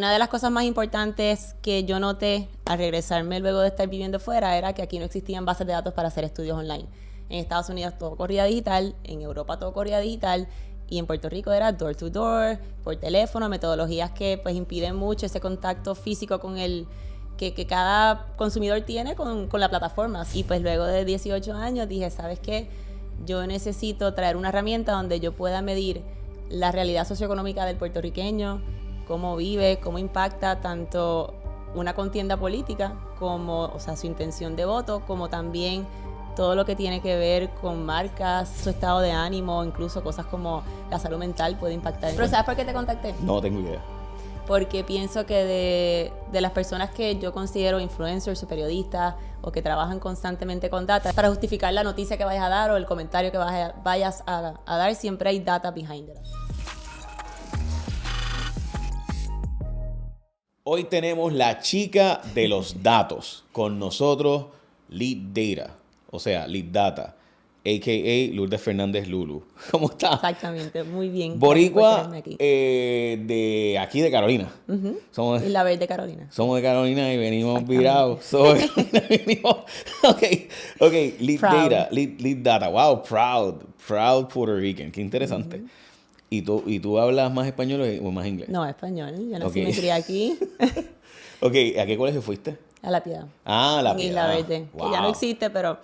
Una de las cosas más importantes que yo noté al regresarme luego de estar viviendo fuera era que aquí no existían bases de datos para hacer estudios online. En Estados Unidos todo corría digital, en Europa todo corría digital y en Puerto Rico era door to door, por teléfono, metodologías que pues impiden mucho ese contacto físico con el que cada consumidor tiene con la plataforma. Y pues luego de 18 años dije, ¿sabes qué? Yo necesito traer una herramienta donde yo pueda medir la realidad socioeconómica del puertorriqueño, cómo vive, cómo impacta tanto una contienda política como, o sea, su intención de voto, como también todo lo que tiene que ver con marcas, su estado de ánimo, incluso cosas como la salud mental puede impactar. ¿Pero sabes por qué te contacté? No tengo idea. Porque pienso que de las personas que yo considero influencers o periodistas o que trabajan constantemente con data, para justificar la noticia que vayas a dar o el comentario que vayas a dar, siempre hay data behind it. Hoy tenemos la chica de los datos con nosotros, Lead Data, o sea, Lead Data, a.k.a. Lourdes Fernández Lulu. ¿Cómo está? Exactamente, muy bien. Boricua de aquí de Carolina. Uh-huh. Somos Isla Verde, Carolina. Somos de Carolina y venimos virados. Ok, Lead Proud. Data, Lead Data. Wow, proud Puerto Rican. Qué interesante. Uh-huh. ¿Y tú hablas más español o más inglés? No, español. Yo nací y me crié aquí. Ok, ¿a qué colegio fuiste? A La Piedad. Ah, La en Piedad. Isla Verde. Wow. Que ya no existe, pero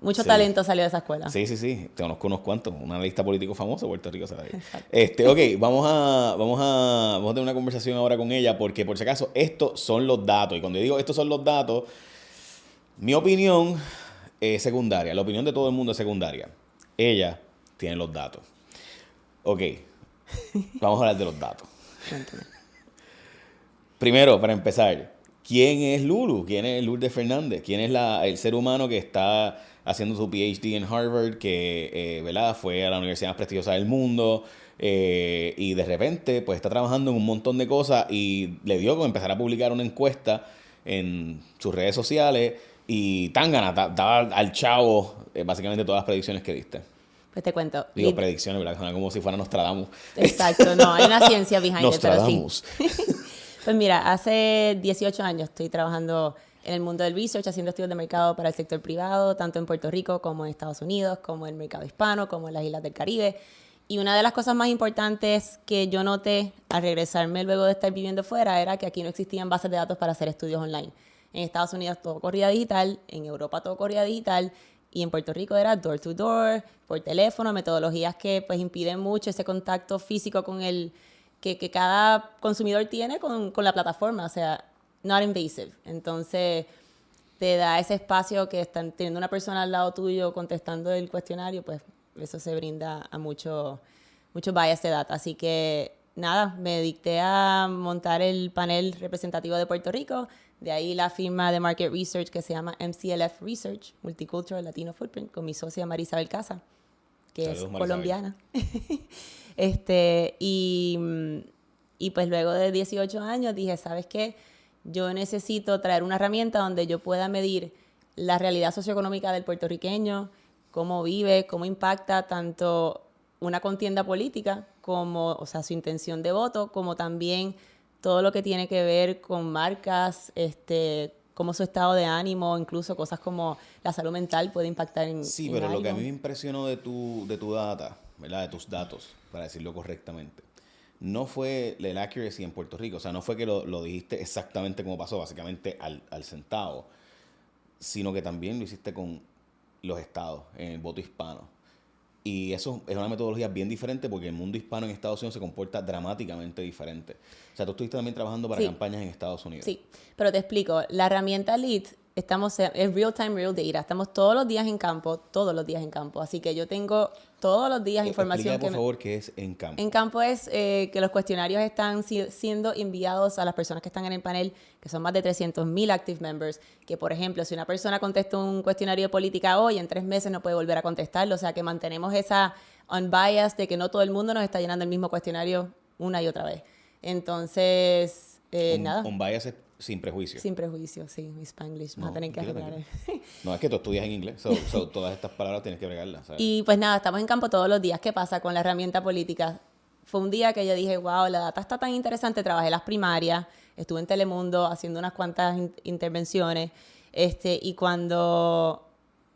mucho talento salió de esa escuela. Sí. Te conozco unos cuantos. Un analista político famoso de Puerto Rico. Ok, vamos a tener una conversación ahora con ella porque, por si acaso, estos son los datos. Y cuando yo digo estos son los datos, mi opinión es secundaria. La opinión de todo el mundo es secundaria. Ella tiene los datos. Ok, vamos a hablar de los datos. Cuéntame. Primero, para empezar, ¿quién es Lulu? ¿Quién es Lourdes Fernández? ¿Quién es el ser humano que está haciendo su PhD en Harvard, que ¿verdad? Fue a la universidad más prestigiosa del mundo y de repente pues está trabajando en un montón de cosas y le dio con empezar a publicar una encuesta en sus redes sociales y daba al chavo básicamente todas las predicciones que diste? Pues te cuento. Digo, predicciones, ¿verdad? Suena como si fuera Nostradamus. Exacto, no, hay una ciencia behind it, pero sí. Pues mira, hace 18 años estoy trabajando en el mundo del research, haciendo estudios de mercado para el sector privado, tanto en Puerto Rico como en Estados Unidos, como en el mercado hispano, como en las islas del Caribe. Y una de las cosas más importantes que yo noté al regresarme luego de estar viviendo fuera era que aquí no existían bases de datos para hacer estudios online. En Estados Unidos todo corría digital, en Europa todo corría digital, y en Puerto Rico era door to door, por teléfono, metodologías que pues impiden mucho ese contacto físico con el que cada consumidor tiene con la plataforma, o sea, not invasive. Entonces, te da ese espacio que están teniendo una persona al lado tuyo contestando el cuestionario, pues eso se brinda a mucho bias de data. Así que, nada, me dicté a montar el panel representativo de Puerto Rico. De ahí la firma de Market Research que se llama MCLF Research, Multicultural Latino Footprint, con mi socia Marisabel Casa, que Saludos, es colombiana. Y pues luego de 18 años dije, ¿sabes qué? Yo necesito traer una herramienta donde yo pueda medir la realidad socioeconómica del puertorriqueño, cómo vive, cómo impacta tanto una contienda política como, o sea, su intención de voto, como también todo lo que tiene que ver con marcas, como su estado de ánimo, incluso cosas como la salud mental puede impactar en Sí, en pero algo. Lo que a mí me impresionó de tu data, ¿verdad? De tus datos, para decirlo correctamente, no fue el accuracy en Puerto Rico. O sea, no fue que lo dijiste exactamente como pasó, básicamente al centavo, sino que también lo hiciste con los estados, en el voto hispano. Y eso es una metodología bien diferente porque el mundo hispano en Estados Unidos se comporta dramáticamente diferente. O sea, tú estuviste también trabajando para campañas en Estados Unidos. Sí, pero te explico. La herramienta Lead, es real time, real data. Estamos todos los días en campo. Así que yo tengo todos los días información. Explica, por favor, qué es en campo. En campo es que los cuestionarios están siendo enviados a las personas que están en el panel, que son más de 300,000 active members, que por ejemplo, si una persona contesta un cuestionario de política hoy, en 3 meses no puede volver a contestarlo. O sea, que mantenemos esa unbiased de que no todo el mundo nos está llenando el mismo cuestionario una y otra vez. Entonces, nada. Unbiased es sin prejuicio. Sin prejuicio, sí. Mi Spanglish. Vas a tener que arreglar. No, es que tú estudias en inglés. Todas estas palabras tienes que bregarlas, ¿sabes? Y pues nada, estamos en campo todos los días. ¿Qué pasa con la herramienta política? fue un día que yo dije, wow, la data está tan interesante. Trabajé las primarias, estuve en Telemundo haciendo unas cuantas intervenciones. Y cuando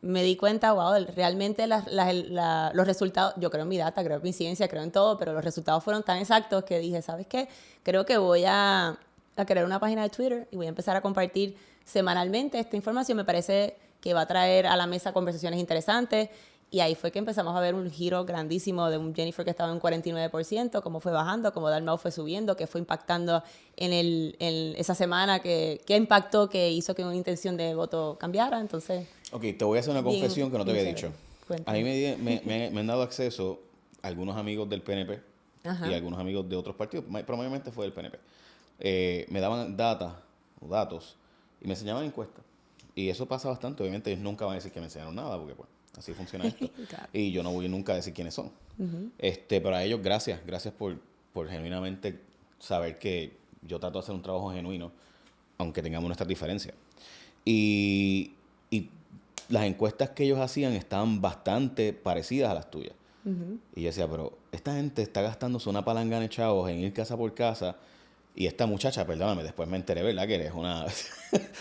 me di cuenta, wow, realmente los resultados, yo creo en mi data, creo en mi ciencia, creo en todo, pero los resultados fueron tan exactos que dije, ¿sabes qué? Creo que voy a crear una página de Twitter y voy a empezar a compartir semanalmente esta información. Me parece que va a traer a la mesa conversaciones interesantes. Y ahí fue que empezamos a ver un giro grandísimo de un Jennifer que estaba en 49%, cómo fue bajando, cómo Dalmau fue subiendo, que fue impactando en esa semana, que impactó, que hizo que una intención de voto cambiara. Entonces, ok, te voy a hacer una confesión que no te había chévere. dicho. Cuéntame. A mí me han dado acceso algunos amigos del PNP Ajá. y algunos amigos de otros partidos, probablemente fue del PNP. Me daban datos y me enseñaban encuestas. Y eso pasa bastante. Obviamente ellos nunca van a decir que me enseñaron nada, porque pues así funciona esto. Claro. Y yo no voy nunca a decir quiénes son. Pero a ellos gracias por genuinamente saber que yo trato de hacer un trabajo genuino, aunque tengamos nuestras diferencias. Y las encuestas que ellos hacían estaban bastante parecidas a las tuyas. Y yo decía, pero esta gente está gastándose una palangana de chavos en ir casa por casa. Y esta muchacha, perdóname, después me enteré, ¿verdad? Que eres una... o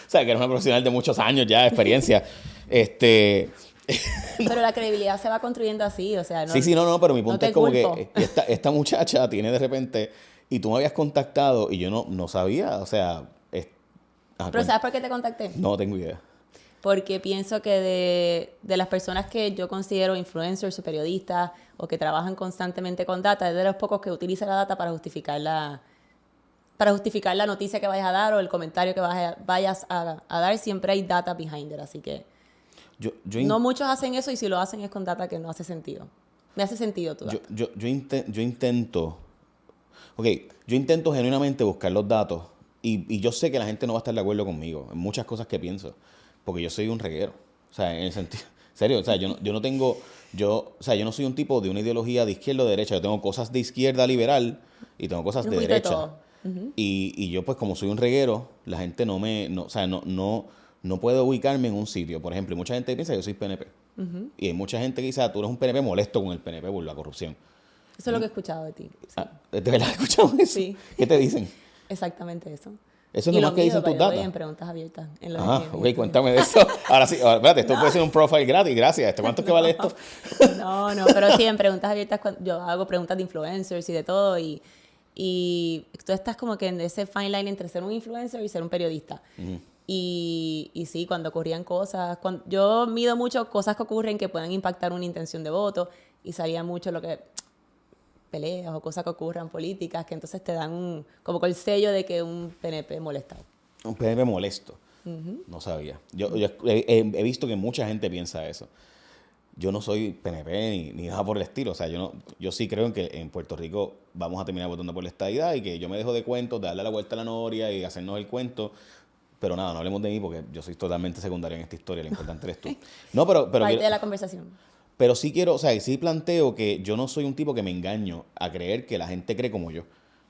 sea, que eres una profesional de muchos años ya de experiencia. Pero la credibilidad se va construyendo así, o sea, no. Sí, no, pero mi punto es como culpo. que esta muchacha tiene de repente... Y tú me habías contactado y yo no sabía, o sea... Pero ¿sabes por qué te contacté? No tengo idea. Porque pienso que de las personas que yo considero influencers o periodistas o que trabajan constantemente con data, es de los pocos que utiliza la data para justificar la noticia que vayas a dar o el comentario que vayas a dar. Siempre hay data behind it, así que no muchos hacen eso, y si lo hacen es con data que no hace sentido. Me hace sentido tu data. Yo intento genuinamente buscar los datos y yo sé que la gente no va a estar de acuerdo conmigo en muchas cosas que pienso, porque yo soy un reguero. O sea, en el sentido... serio, o sea, yo no soy un tipo de una ideología de izquierda o de derecha. Yo tengo cosas de izquierda liberal y tengo cosas de derecha. Y yo, pues, como soy un reguero, la gente no puede ubicarme en un sitio. Por ejemplo, mucha gente piensa que yo soy PNP. Y hay mucha gente que dice, tú eres un PNP molesto con el PNP por la corrupción. Eso es lo que he escuchado de ti. Sí. ¿De verdad has escuchado eso? Sí. ¿Qué te dicen? Exactamente eso. Eso es lo más que dicen tus datos. En preguntas abiertas. Ok, cuéntame de eso. Ahora sí, espérate, esto puede ser un profile gratis, gracias. ¿Cuánto es que vale esto? No, pero sí, en preguntas abiertas yo hago preguntas de influencers y de todo, y tú estás como que en ese fine line entre ser un influencer y ser un periodista. Y sí, cuando ocurrían cosas, yo mido mucho cosas que ocurren que puedan impactar una intención de voto, y salía mucho lo que... peleas o cosas que ocurran políticas, que entonces te dan como con el sello de que un PNP molestado. Un PNP molesto. No sabía. Yo he visto que mucha gente piensa eso. Yo no soy PNP ni nada por el estilo. O sea, yo sí creo en que en Puerto Rico vamos a terminar votando por la estadidad, y que yo me dejo de cuentos, de darle la vuelta a la noria y hacernos el cuento. Pero nada, no hablemos de mí porque yo soy totalmente secundario en esta historia. Lo importante eres tú. No, pero Parte de la conversación. Pero sí quiero, o sea, sí planteo que yo no soy un tipo que me engaño a creer que la gente cree como yo.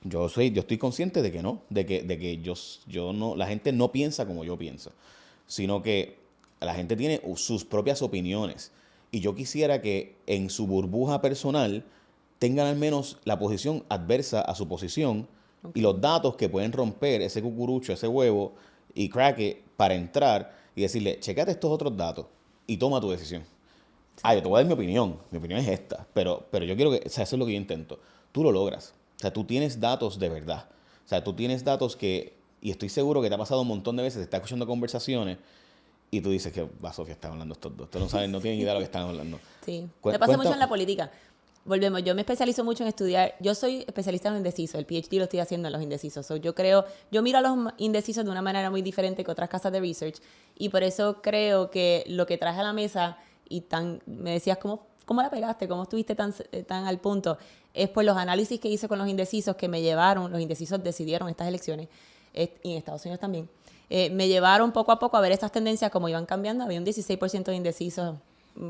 Yo estoy consciente de que no, de que yo no, la gente no piensa como yo pienso, sino que la gente tiene sus propias opiniones. Y yo quisiera que en su burbuja personal tengan al menos la posición adversa a su posición, y los datos que pueden romper ese cucurucho, ese huevo, y crack it para entrar y decirle, checate estos otros datos y toma tu decisión. Yo te voy a dar mi opinión es esta, pero yo quiero que, o sea, eso es lo que yo intento. Tú lo logras, o sea, tú tienes datos de verdad, o sea, tú tienes datos y estoy seguro que te ha pasado un montón de veces, te estás escuchando conversaciones y tú dices que, Sofía, están hablando estos dos, ustedes no saben, no tienen idea de lo que están hablando. Sí, me pasa mucho en la política. Volvemos, yo me especializo mucho en estudiar, yo soy especialista en los indecisos, el PhD lo estoy haciendo en los indecisos. Yo miro a los indecisos de una manera muy diferente que otras casas de research, y por eso creo que lo que traje a la mesa, me decías, ¿cómo la pegaste? ¿Cómo estuviste tan al punto? Es por los análisis que hice con los indecisos que me llevaron, los indecisos decidieron estas elecciones, y en Estados Unidos también, me llevaron poco a poco a ver estas tendencias, cómo iban cambiando. Había un 16% de indecisos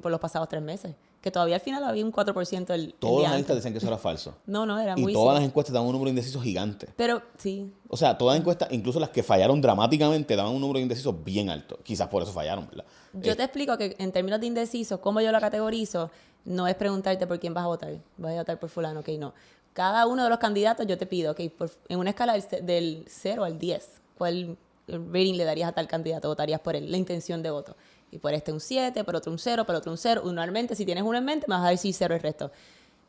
por los pasados 3 meses, que todavía al final había un 4% el Todos los día analistas antes. decían que eso era falso. No, era y muy... Y todas las encuestas daban un número de indecisos gigante. Pero, sí. O sea, todas las encuestas, incluso las que fallaron dramáticamente, daban un número de indecisos bien alto. Quizás por eso fallaron, ¿verdad? Yo te explico que en términos de indecisos, cómo yo lo categorizo, no es preguntarte por quién vas a votar. Vas a votar por fulano, ok, no. cada uno de los candidatos yo te pido, ok, en una escala del 0 al 10, ¿cuál rating le darías a tal candidato? ¿Votarías por él? La intención de voto. Y por este un 7, por otro un 0, por otro un 0. Normalmente, si tienes uno en mente, me vas a decir 0 el resto.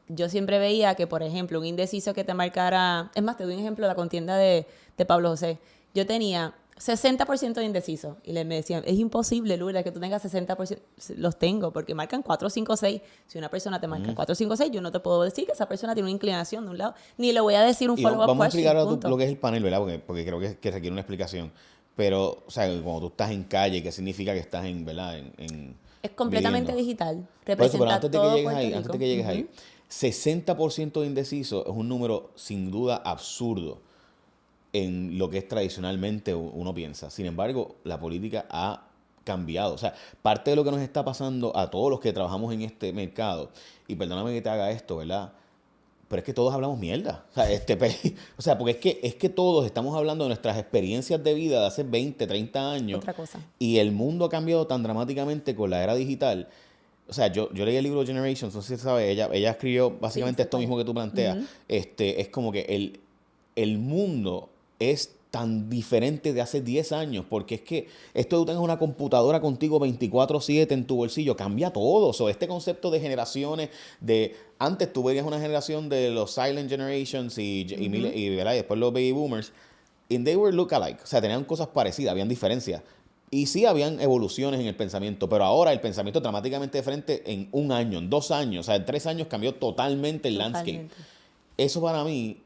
Yo siempre veía que, por ejemplo, un indeciso que te marcara... Es más, te doy un ejemplo de la contienda de Pablo José. Yo tenía 60% de indeciso. Y me decían, es imposible, Lourdes, que tú tengas 60%. Los tengo, porque marcan 4, 5, 6. Si una persona te marca 4, 5, 6, yo no te puedo decir que esa persona tiene una inclinación de un lado. Ni le voy a decir un follow-up question. Vamos a explicar ahora lo que es el panel, ¿verdad? Porque creo que requiere una explicación. Pero, o sea, cuando tú estás en calle, ¿qué significa que estás en, ¿verdad? Es completamente viviendo digital. Por eso, pero Representa antes de todo que llegues Puerto ahí, Rico. antes de que llegues ahí, 60% de indecisos es un número sin duda absurdo en lo que es tradicionalmente uno piensa. Sin embargo, la política ha cambiado. O sea, parte de lo que nos está pasando a todos los que trabajamos en este mercado, y perdóname que te haga esto, ¿verdad? Pero es que todos hablamos mierda. O sea, porque es que todos estamos hablando de nuestras experiencias de vida de hace 20, 30 años. Otra cosa. Y el mundo ha cambiado tan dramáticamente con la era digital. O sea, yo leí el libro Generations, no sé si sabes, ella escribió básicamente esto mismo que tú planteas. Es como que el mundo es tan diferente de hace 10 años, porque es que esto de tú tengas una computadora contigo 24/7 en tu bolsillo, cambia todo. Este concepto de generaciones, antes tú veías una generación de los Silent Generations ¿verdad? Y después los Baby Boomers, and they were look-alike, o sea, tenían cosas parecidas, habían diferencias. Y sí habían evoluciones en el pensamiento, pero ahora el pensamiento es dramáticamente diferente en 1 año, en 2 años, o sea, en 3 años cambió totalmente el landscape. Eso para mí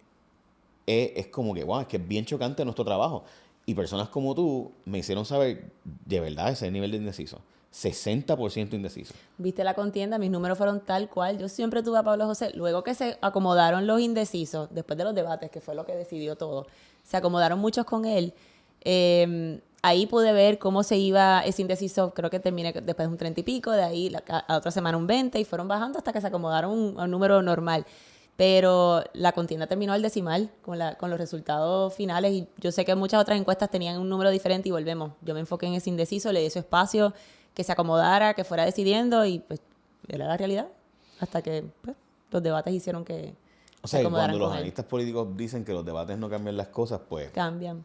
es como que, wow, es que es bien chocante nuestro trabajo. Y personas como tú me hicieron saber de verdad ese nivel de indeciso. 60% indeciso. Viste la contienda, mis números fueron tal cual. Yo siempre tuve a Pablo José. Luego que se acomodaron los indecisos, después de los debates, que fue lo que decidió todo, se acomodaron muchos con él. Ahí pude ver cómo se iba ese indeciso. Creo que terminé después de un 30 y pico, de ahí a otra semana un 20, y fueron bajando hasta que se acomodaron a un número normal. Pero la contienda terminó al decimal con los resultados finales, y yo sé que muchas otras encuestas tenían un número diferente y volvemos. Yo me enfoqué en ese indeciso, le di su espacio, que se acomodara, que fuera decidiendo, y pues era la realidad. Hasta que pues, los debates hicieron que se acomodaran. Cuando los analistas políticos dicen que los debates no cambian las cosas, pues... Cambian.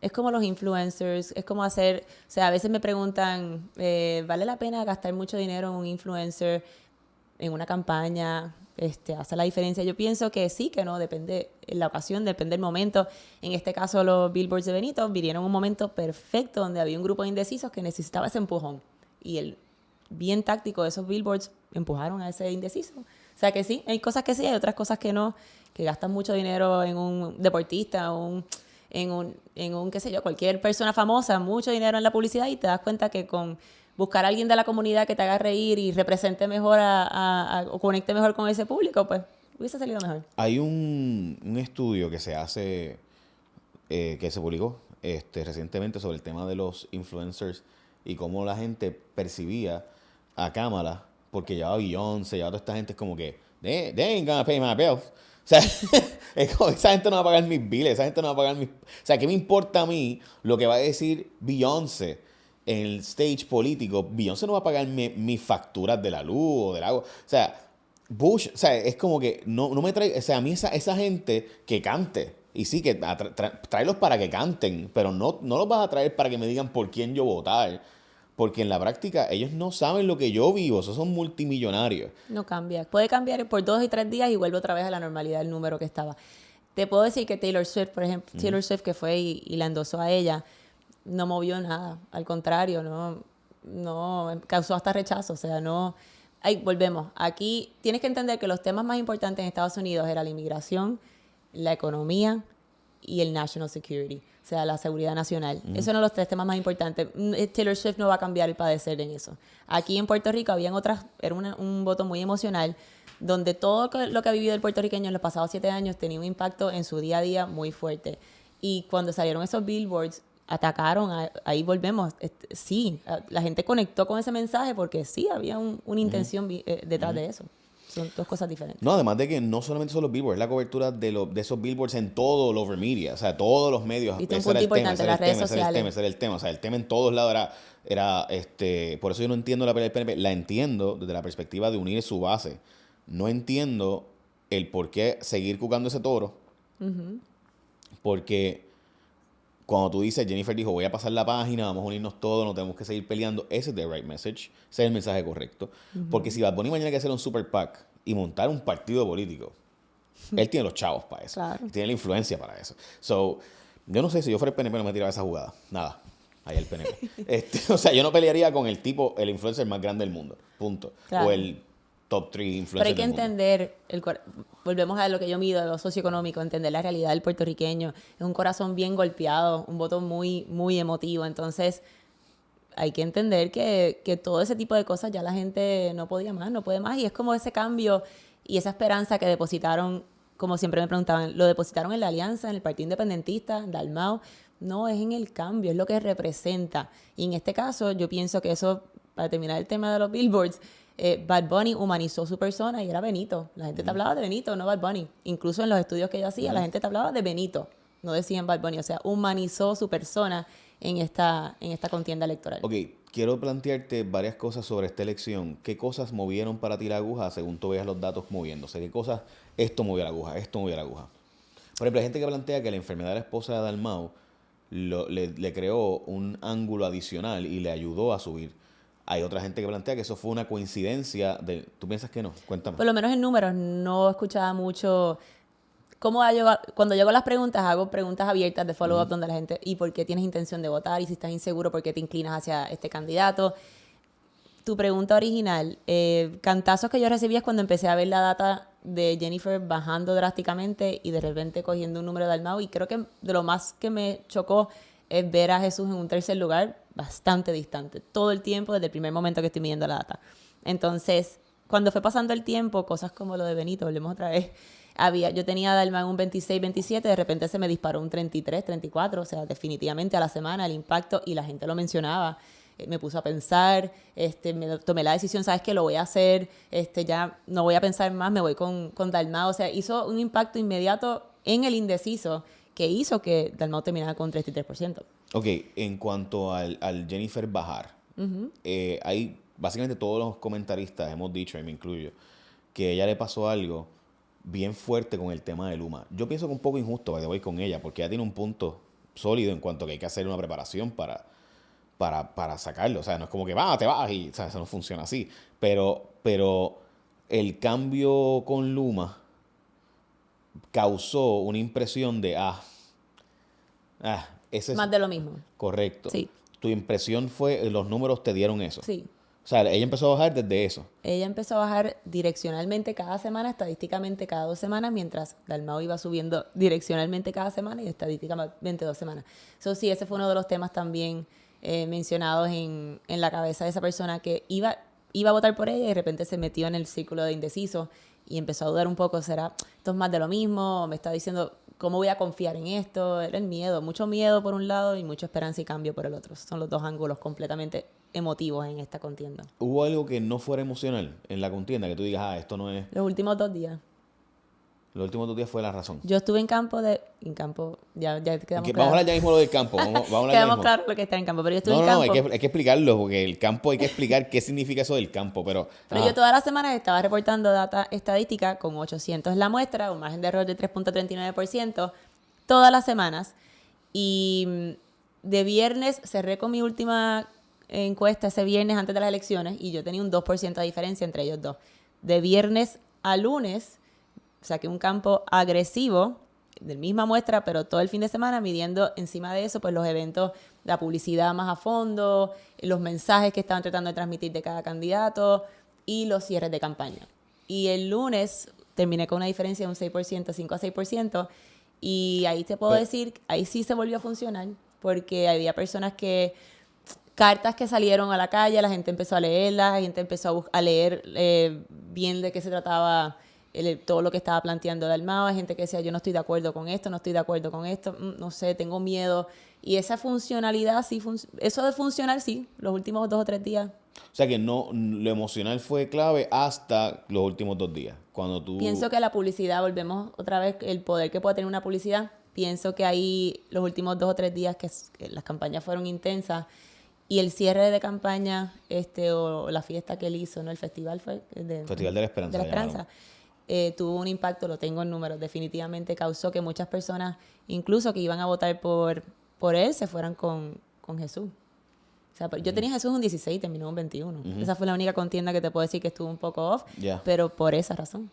Es como los influencers, es como hacer... O sea, a veces me preguntan, ¿vale la pena gastar mucho dinero en un influencer, en una campaña? ¿Hace la diferencia? Yo pienso que sí, que no, depende la ocasión, depende el momento. En este caso, los billboards de Benito vinieron en un momento perfecto donde había un grupo de indecisos que necesitaba ese empujón. Y el bien táctico de esos billboards empujaron a ese indeciso. O sea que sí, hay cosas que sí, hay otras cosas que no, que gastan mucho dinero en un deportista, en un qué sé yo, cualquier persona famosa, mucho dinero en la publicidad, y te das cuenta que con buscar a alguien de la comunidad que te haga reír y represente mejor o conecte mejor con ese público, pues hubiese salido mejor. Hay un estudio que se hace, que se publicó recientemente sobre el tema de los influencers y cómo la gente percibía a Kamala, porque llevaba Beyoncé, llevaba toda esta gente, es como que, they ain't gonna pay my bills. O sea, es como, esa gente no va a pagar mis billes, esa gente no va a pagar mis... O sea, ¿qué me importa a mí lo que va a decir Beyoncé en el stage político? Beyoncé no va a pagar mis facturas de la luz o del agua. O sea, Bush, o sea, es como que no me trae... O sea, a mí esa gente que cante, y sí, que tráelos para que canten, pero no los vas a traer para que me digan por quién yo votar. Porque en la práctica ellos no saben lo que yo vivo, esos son multimillonarios. No cambia. Puede cambiar por 2 y 3 días y vuelve otra vez a la normalidad el número que estaba. Te puedo decir que Taylor Swift, por ejemplo, Taylor Swift, que fue y la endosó a ella, no movió nada. Al contrario, no causó hasta rechazo. O sea, no... Ahí volvemos. Aquí tienes que entender que los temas más importantes en Estados Unidos eran la inmigración, la economía y el national security. O sea, la seguridad nacional. Esos son los 3 temas más importantes. Taylor Swift no va a cambiar el padecer en eso. Aquí en Puerto Rico habían otras, era un voto muy emocional, donde todo lo que ha vivido el puertorriqueño en los pasados 7 años tenía un impacto en su día a día muy fuerte. Y cuando salieron esos billboards, atacaron, ahí volvemos. Sí, la gente conectó con ese mensaje porque sí, había una intención detrás de eso. Son 2 cosas diferentes. No, además de que no solamente son los billboards, es la cobertura de esos billboards en todo el overmedia, o sea, todos los medios. Y un punto importante, las redes sociales. Ese era el tema, o sea, el tema en todos lados era por eso yo no entiendo la pelea del PNP, la entiendo desde la perspectiva de unir su base. No entiendo el por qué seguir cucando ese toro. Porque cuando tú dices, Jennifer dijo, voy a pasar la página, vamos a unirnos todos, no tenemos que seguir peleando, ese es the right message, ese es el mensaje correcto. Porque si Bad Bunny mañana hay que hacer un super PAC y montar un partido político, él tiene los chavos para eso. Claro. Tiene la influencia para eso. So, yo no sé si yo fuera el PNP no me tiraba esa jugada. Nada. Ahí el PNP. O sea, yo no pelearía con el tipo, el influencer más grande del mundo. Punto. Claro. O el top 3 influencer. Pero hay que entender, volvemos a lo que yo mido, lo socioeconómico, entender la realidad del puertorriqueño. Es un corazón bien golpeado, un voto muy, muy emotivo. Entonces, hay que entender que todo ese tipo de cosas ya la gente no podía más, no puede más. Y es como ese cambio y esa esperanza que depositaron, como siempre me preguntaban, ¿lo depositaron en la Alianza, en el Partido Independentista, Dalmau? No, es en el cambio, es lo que representa. Y en este caso, yo pienso que eso, para terminar el tema de los billboards, Bad Bunny humanizó su persona y era Benito. La gente te hablaba de Benito, no Bad Bunny. Incluso en los estudios que yo hacía, la gente te hablaba de Benito, no decían Bad Bunny. O sea, humanizó su persona en esta contienda electoral. Ok, quiero plantearte varias cosas sobre esta elección. ¿Qué cosas movieron para ti la aguja según tú veas los datos moviéndose? ¿Qué cosas esto movió la aguja, esto movió la aguja? Por ejemplo, hay gente que plantea que la enfermedad de la esposa de Dalmau le creó un ángulo adicional y le ayudó a subir. Hay otra gente que plantea que eso fue una coincidencia. ¿Tú piensas que no? Cuéntame. Por lo menos en números, no escuchaba mucho. Cuando llego a las preguntas, hago preguntas abiertas de follow-up donde la gente, ¿y por qué tienes intención de votar? Y si estás inseguro, ¿por qué te inclinas hacia este candidato? Tu pregunta original, cantazos que yo recibí es cuando empecé a ver la data de Jennifer bajando drásticamente y de repente cogiendo un número de Dalmau. Y creo que de lo más que me chocó es ver a Jesús en un tercer lugar bastante distante, todo el tiempo, desde el primer momento que estoy midiendo la data. Entonces, cuando fue pasando el tiempo, cosas como lo de Benito, volvemos otra vez, yo tenía a Dalmau en un 26, 27, de repente se me disparó un 33, 34, o sea, definitivamente a la semana el impacto, y la gente lo mencionaba. Me puso a pensar, tomé la decisión, ¿sabes qué? Lo voy a hacer, ya no voy a pensar más, me voy con Dalmau. O sea, hizo un impacto inmediato en el indeciso que hizo que Dalmau terminara con 33%. Ok, en cuanto al Jennifer bajar, hay básicamente todos los comentaristas hemos dicho, y me incluyo, que a ella le pasó algo bien fuerte con el tema de Luma. Yo pienso que un poco injusto, voy con ella, porque ella tiene un punto sólido en cuanto a que hay que hacer una preparación para sacarlo. O sea, no es como que te vas y, o sea, eso no funciona así. Pero el cambio con Luma causó una impresión de, ese es más de lo mismo. Correcto. Sí. Tu impresión fue, los números te dieron eso. Sí. O sea, ella empezó a bajar desde eso. Ella empezó a bajar direccionalmente cada semana, estadísticamente cada 2 semanas, mientras Dalmau iba subiendo direccionalmente cada semana y estadísticamente 2 semanas. Eso sí, ese fue uno de los temas también mencionados en la cabeza de esa persona que iba a votar por ella y de repente se metió en el círculo de indeciso y empezó a dudar un poco, ¿será esto es más de lo mismo? Me está diciendo, ¿cómo voy a confiar en esto? Era el miedo, mucho miedo por un lado y mucha esperanza y cambio por el otro. Son los dos ángulos completamente emotivos en esta contienda. ¿Hubo algo que no fuera emocional en la contienda? Que tú digas, esto no es... Los últimos 2 días. Los últimos 2 días fue la razón. Yo estuve en campo, ya quedamos claros. Vamos a hablar ya mismo lo del campo. Vamos a hablar quedamos claros lo que está en campo, pero yo estuve en campo. No, hay que explicarlo, porque el campo hay que explicar qué significa eso del campo, pero yo todas las semanas estaba reportando data estadística con 800 en la muestra, un margen de error de 3.39%, todas las semanas. Y de viernes cerré con mi última encuesta ese viernes antes de las elecciones y yo tenía un 2% de diferencia entre ellos dos. De viernes a lunes saqué un campo agresivo de misma muestra, pero todo el fin de semana midiendo encima de eso pues los eventos, la publicidad más a fondo, los mensajes que estaban tratando de transmitir de cada candidato y los cierres de campaña. Y el lunes terminé con una diferencia de un 6%, 5 a 6%, y ahí te puedo decir, ahí sí se volvió a funcionar, porque había personas cartas que salieron a la calle, la gente empezó a leerlas, la gente empezó a leer bien de qué se trataba todo lo que estaba planteando Dalmau. Hay gente que decía, yo no estoy de acuerdo con esto, no estoy de acuerdo con esto, no sé, tengo miedo. Y esa funcionalidad, sí, eso de funcionar, sí, los últimos 2 o 3 días. O sea que no, lo emocional fue clave hasta los últimos 2 días. Cuando tú... Pienso que la publicidad, volvemos otra vez, el poder que puede tener una publicidad, pienso que ahí los últimos 2 o 3 días que las campañas fueron intensas, y el cierre de campaña, o la fiesta que él hizo, ¿no? El festival fue... Festival de la Esperanza. De la Esperanza. tuvo un impacto, lo tengo en números, definitivamente causó que muchas personas, incluso que iban a votar por él, se fueran con Jesús. O sea, yo tenía a Jesús un 16 y terminó un 21. Esa fue la única contienda que te puedo decir que estuvo un poco off, pero por esa razón.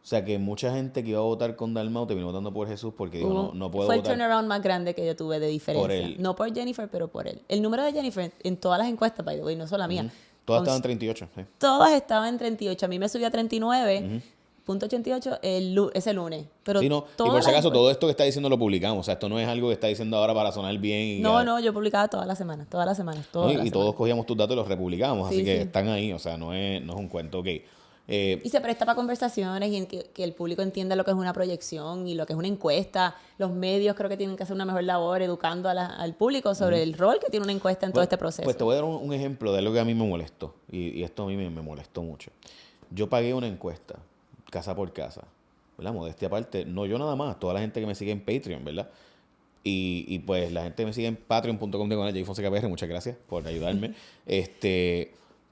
O sea, que mucha gente que iba a votar con Dalmau terminó votando por Jesús porque dijo, no puedo votar. Fue el turnaround más grande que yo tuve de diferencia. Por él. No por Jennifer, pero por él. El número de Jennifer en todas las encuestas, by the way, no solo la mía. Todas estaban en 38. Sí. Todas estaban en 38. A mí me subió a 39. .88 ese lunes. Pero sí, no. Y por si acaso, todo esto que está diciendo lo publicamos. O sea, esto no es algo que está diciendo ahora para sonar bien. No, yo publicaba todas las semanas. Y todos cogíamos tus datos y los republicamos. Sí, así que están ahí. O sea, no es un cuento. Ok. Y se presta para conversaciones y en que el público entienda lo que es una proyección y lo que es una encuesta. Los medios creo que tienen que hacer una mejor labor educando al público sobre el rol que tiene una encuesta en todo este proceso. Pues te voy a dar un ejemplo de algo que a mí me molestó. Y esto a mí me molestó mucho. Yo pagué una encuesta, casa por casa. ¿Verdad? Modestia aparte. No yo nada más. Toda la gente que me sigue en Patreon, ¿verdad? Y pues la gente que me sigue en patreon.com/JFonsecaPR. Muchas gracias por ayudarme.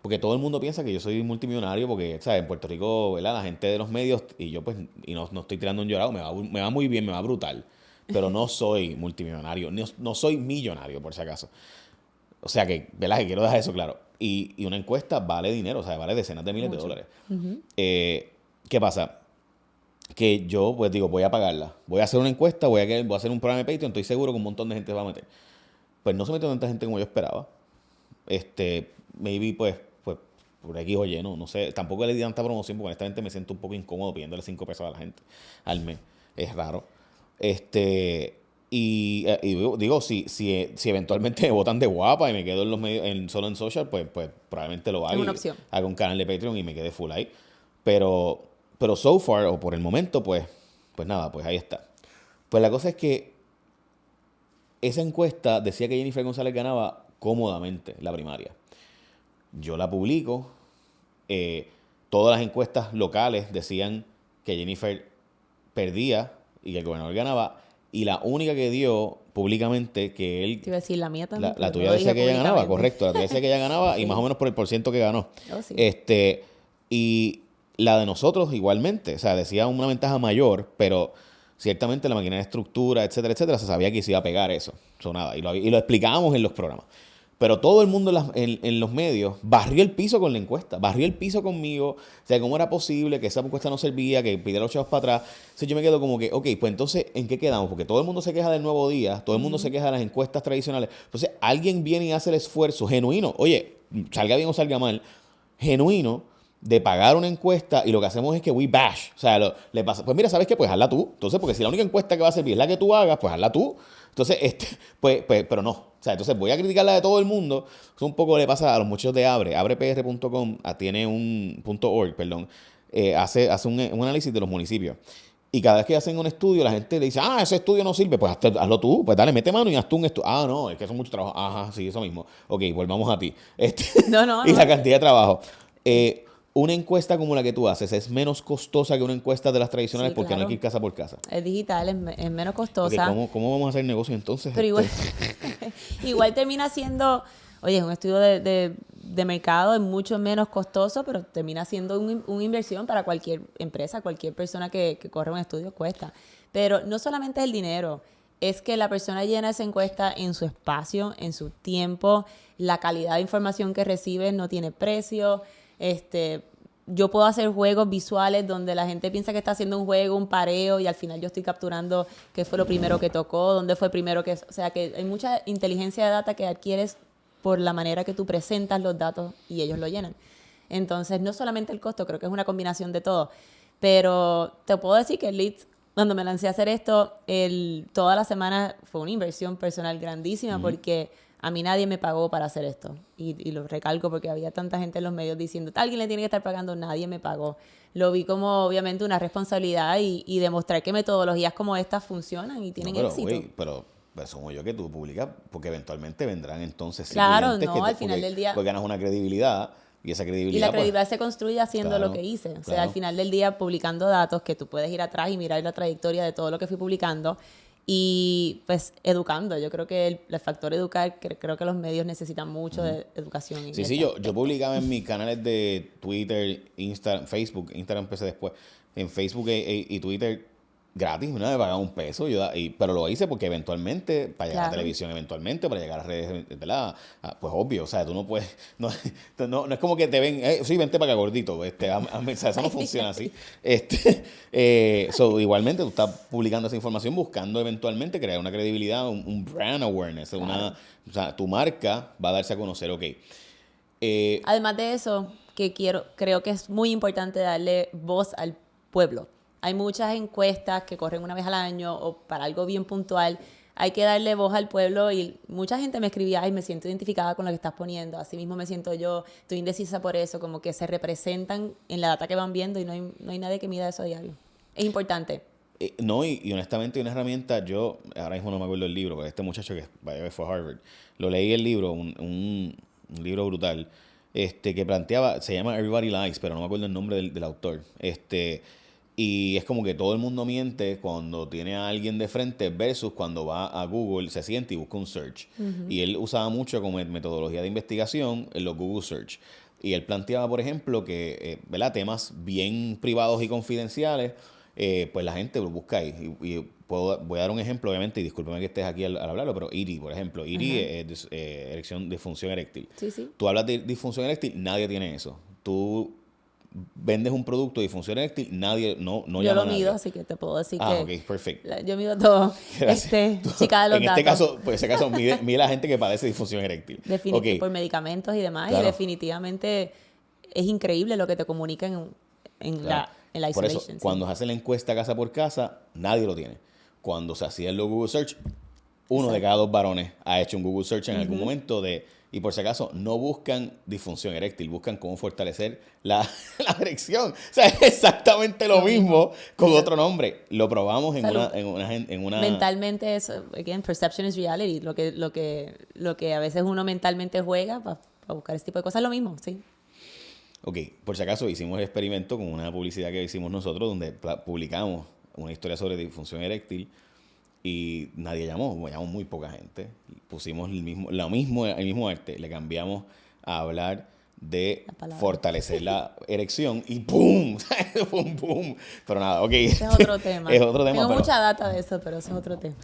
Porque todo el mundo piensa que yo soy multimillonario porque, ¿sabes? En Puerto Rico, ¿verdad? La gente de los medios, y yo pues, y no estoy tirando un llorado, me va muy bien, me va brutal. Pero no soy multimillonario, no soy millonario, por si acaso. O sea que, ¿verdad? Que quiero dejar eso claro. Y una encuesta vale dinero, o sea, vale decenas de miles de dólares. ¿Qué pasa? Que yo, pues digo, voy a pagarla. Voy a hacer una encuesta, voy a hacer un programa de Patreon, estoy seguro que un montón de gente se va a meter. Pues no se metió tanta gente como yo esperaba. Maybe, pues por X o Y, no sé, tampoco le di tanta promoción porque honestamente me siento un poco incómodo pidiéndole 5 pesos a la gente al mes, es raro. Y digo, si eventualmente me botan de guapa y me quedo en los medios, solo en social, pues probablemente lo haga. Es una opción. Hago un canal de Patreon y me quede full ahí. Pero so far, o por el momento, pues nada, pues ahí está. Pues la cosa es que esa encuesta decía que Jennifer González ganaba cómodamente la primaria. Yo la publico. Todas las encuestas locales decían que Jennifer perdía y que el gobernador ganaba. Y la única que dio públicamente que él... Te iba a decir la mía también. La tuya decía que ella ganaba, correcto. La tuya decía que ella ganaba y más o menos por el % que ganó. Oh, sí. Y la de nosotros igualmente. O sea, decía una ventaja mayor, pero ciertamente la máquina de estructura, etcétera, etcétera, se sabía que se iba a pegar eso. Nada. Y lo explicábamos en los programas. Pero todo el mundo en los medios barrió el piso con la encuesta, barrió el piso conmigo, o sea, cómo era posible que esa encuesta no servía, que pidiera los chavos para atrás. Entonces yo me quedo como que, ok, pues entonces, ¿en qué quedamos? Porque todo el mundo se queja del Nuevo Día, todo el mundo se queja de las encuestas tradicionales. Entonces alguien viene y hace el esfuerzo genuino, oye, salga bien o salga mal, genuino, de pagar una encuesta y lo que hacemos es que we bash. O sea, le pasa, pues mira, ¿sabes qué? Pues hazla tú. Entonces, porque si la única encuesta que va a servir es la que tú hagas, pues hazla tú. Entonces, pero no. O sea, entonces voy a criticar la de todo el mundo. Eso un poco le pasa a los muchachos de Abre. Abrepr.com tiene un .org, perdón. Hace un análisis de los municipios. Y cada vez que hacen un estudio, la gente le dice, ese estudio no sirve, pues hazlo tú. Pues dale, mete mano y haz tú un estudio. No, es que eso es mucho trabajo. Ajá, sí, eso mismo. Ok, volvamos a ti. No. Y la cantidad de trabajo. Una encuesta como la que tú haces es menos costosa que una encuesta de las tradicionales, sí, porque claro, no hay que ir casa por casa. Es digital, es menos costosa. Okay, ¿cómo vamos a hacer negocio entonces? Pero igual termina siendo, oye, es un estudio de mercado, es mucho menos costoso, pero termina siendo una inversión para cualquier empresa, cualquier persona que corre un estudio cuesta. Pero no solamente es el dinero, es que la persona llena esa encuesta en su espacio, en su tiempo, la calidad de información que recibe no tiene precio. Yo puedo hacer juegos visuales donde la gente piensa que está haciendo un juego, un pareo, y al final yo estoy capturando qué fue lo primero que tocó, dónde fue el primero que... O sea, que hay mucha inteligencia de data que adquieres por la manera que tú presentas los datos y ellos lo llenan. Entonces, no solamente el costo, creo que es una combinación de todo. Pero te puedo decir que el Leads, cuando me lancé a hacer esto, toda la semana fue una inversión personal grandísima porque... A mí nadie me pagó para hacer esto. Y lo recalco porque había tanta gente en los medios diciendo, alguien le tiene que estar pagando, nadie me pagó. Lo vi como, obviamente, una responsabilidad y demostrar que metodologías como estas funcionan y tienen éxito. Güey, pero asumo yo que tú publicas, porque eventualmente vendrán entonces... Claro, no, al final del día... Porque ganas una credibilidad y esa credibilidad... Y la credibilidad se construye haciendo lo que hice. O sea, al final del día publicando datos que tú puedes ir atrás y mirar la trayectoria de todo lo que fui publicando. Y pues educando, yo creo que el factor educar, creo que los medios necesitan mucho de educación. Sí, yo publicaba en mis canales de Twitter, Instagram, Facebook, Instagram empecé después, en Facebook y Twitter gratis, no me pagaba $1, pero lo hice porque eventualmente, para llegar a la televisión, eventualmente, para llegar a redes, ¿verdad? Pues obvio, o sea, tú no puedes, no es como que te ven, sí, vente para acá gordito, o sea, eso no funciona así. Igualmente tú estás publicando esa información buscando eventualmente crear una credibilidad, un brand awareness, o sea, tu marca va a darse a conocer, ok. Además de eso, creo que es muy importante darle voz al pueblo. Hay muchas encuestas que corren una vez al año o para algo bien puntual. Hay que darle voz al pueblo y mucha gente me escribía, ay, me siento identificada con lo que estás poniendo. Así mismo me siento yo, estoy indecisa por eso, como que se representan en la data que van viendo y no hay nadie que mida eso a diario. Es importante. No, y honestamente una herramienta, yo ahora mismo no me acuerdo el libro, pero este muchacho que fue a Harvard, lo leí el libro, un libro brutal, que planteaba, se llama Everybody Lies, pero no me acuerdo el nombre del autor, y es como que todo el mundo miente cuando tiene a alguien de frente versus cuando va a Google, se siente y busca un search. Uh-huh. Y él usaba mucho como metodología de investigación en los Google Search. Y él planteaba, por ejemplo, que ¿verdad? Temas bien privados y confidenciales, pues la gente lo busca ahí. Y voy a dar un ejemplo, obviamente, y discúlpeme que estés aquí al hablarlo, pero IRI, por ejemplo. IRI es disfunción eréctil. Sí, sí. Tú hablas de disfunción eréctil, nadie tiene eso. Tú vendes un producto de disfunción eréctil, nadie, no yo llama lo a nadie. mido, así que te puedo decir que... ok, perfecto. Yo mido todo. Chica de los en datos. este caso, pues ese caso, mide la gente que padece disfunción eréctil. Por medicamentos y demás, claro. Y definitivamente es increíble lo que te comunican en la isolation. Por eso, cuando se hace la encuesta casa por casa, nadie lo tiene. Cuando se hacía el Google Search, uno de cada 2 varones ha hecho un Google Search en algún momento y por si acaso no buscan disfunción eréctil, buscan cómo fortalecer la erección. O sea, es exactamente lo mismo con otro nombre. Lo probamos en una... Mentalmente eso, again, perception is reality. Lo que a veces uno mentalmente juega para buscar ese tipo de cosas, es lo mismo, sí. Ok, por si acaso hicimos el experimento con una publicidad que hicimos nosotros donde publicamos una historia sobre disfunción eréctil. Y nadie llamó muy poca gente. Pusimos el mismo arte, le cambiamos a hablar de fortalecer la erección y ¡pum! ¡Pum, pum! Pero nada, ok. Ese es otro tema. Es otro tema. Tengo mucha data de eso, pero ese es otro tema.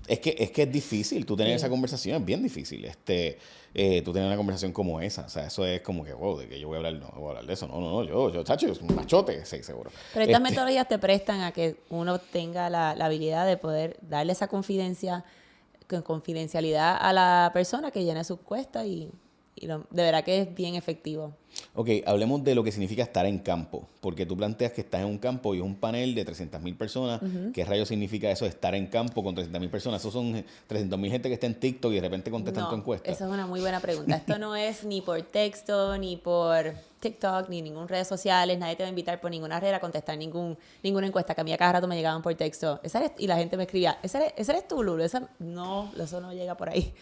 Es que es difícil tú tener esa conversación, es bien difícil. Tú tener una conversación como esa, o sea, eso es como que, wow, de que yo voy a hablar, no voy a hablar de eso, no, yo, chacho, es un machote, sí, seguro. Pero estas metodologías te prestan a que uno tenga la habilidad de poder darle esa confidencialidad a la persona que llene su encuesta y de verdad que es bien efectivo. Ok, hablemos de lo que significa estar en campo, porque tú planteas que estás en un campo y es un panel de 300,000 personas. ¿Qué rayos significa eso de estar en campo con 300,000 personas? Esos son 300,000 gente que está en TikTok y de repente contestan tu encuesta. Esa es una muy buena pregunta. Esto no es ni por texto, ni por TikTok, ni ninguna redes sociales. Nadie te va a invitar por ninguna red a contestar ninguna encuesta, que a mí a cada rato me llegaban por texto. Y la gente me escribía, ¿ese eres tú, Lulu? No, eso no llega por ahí.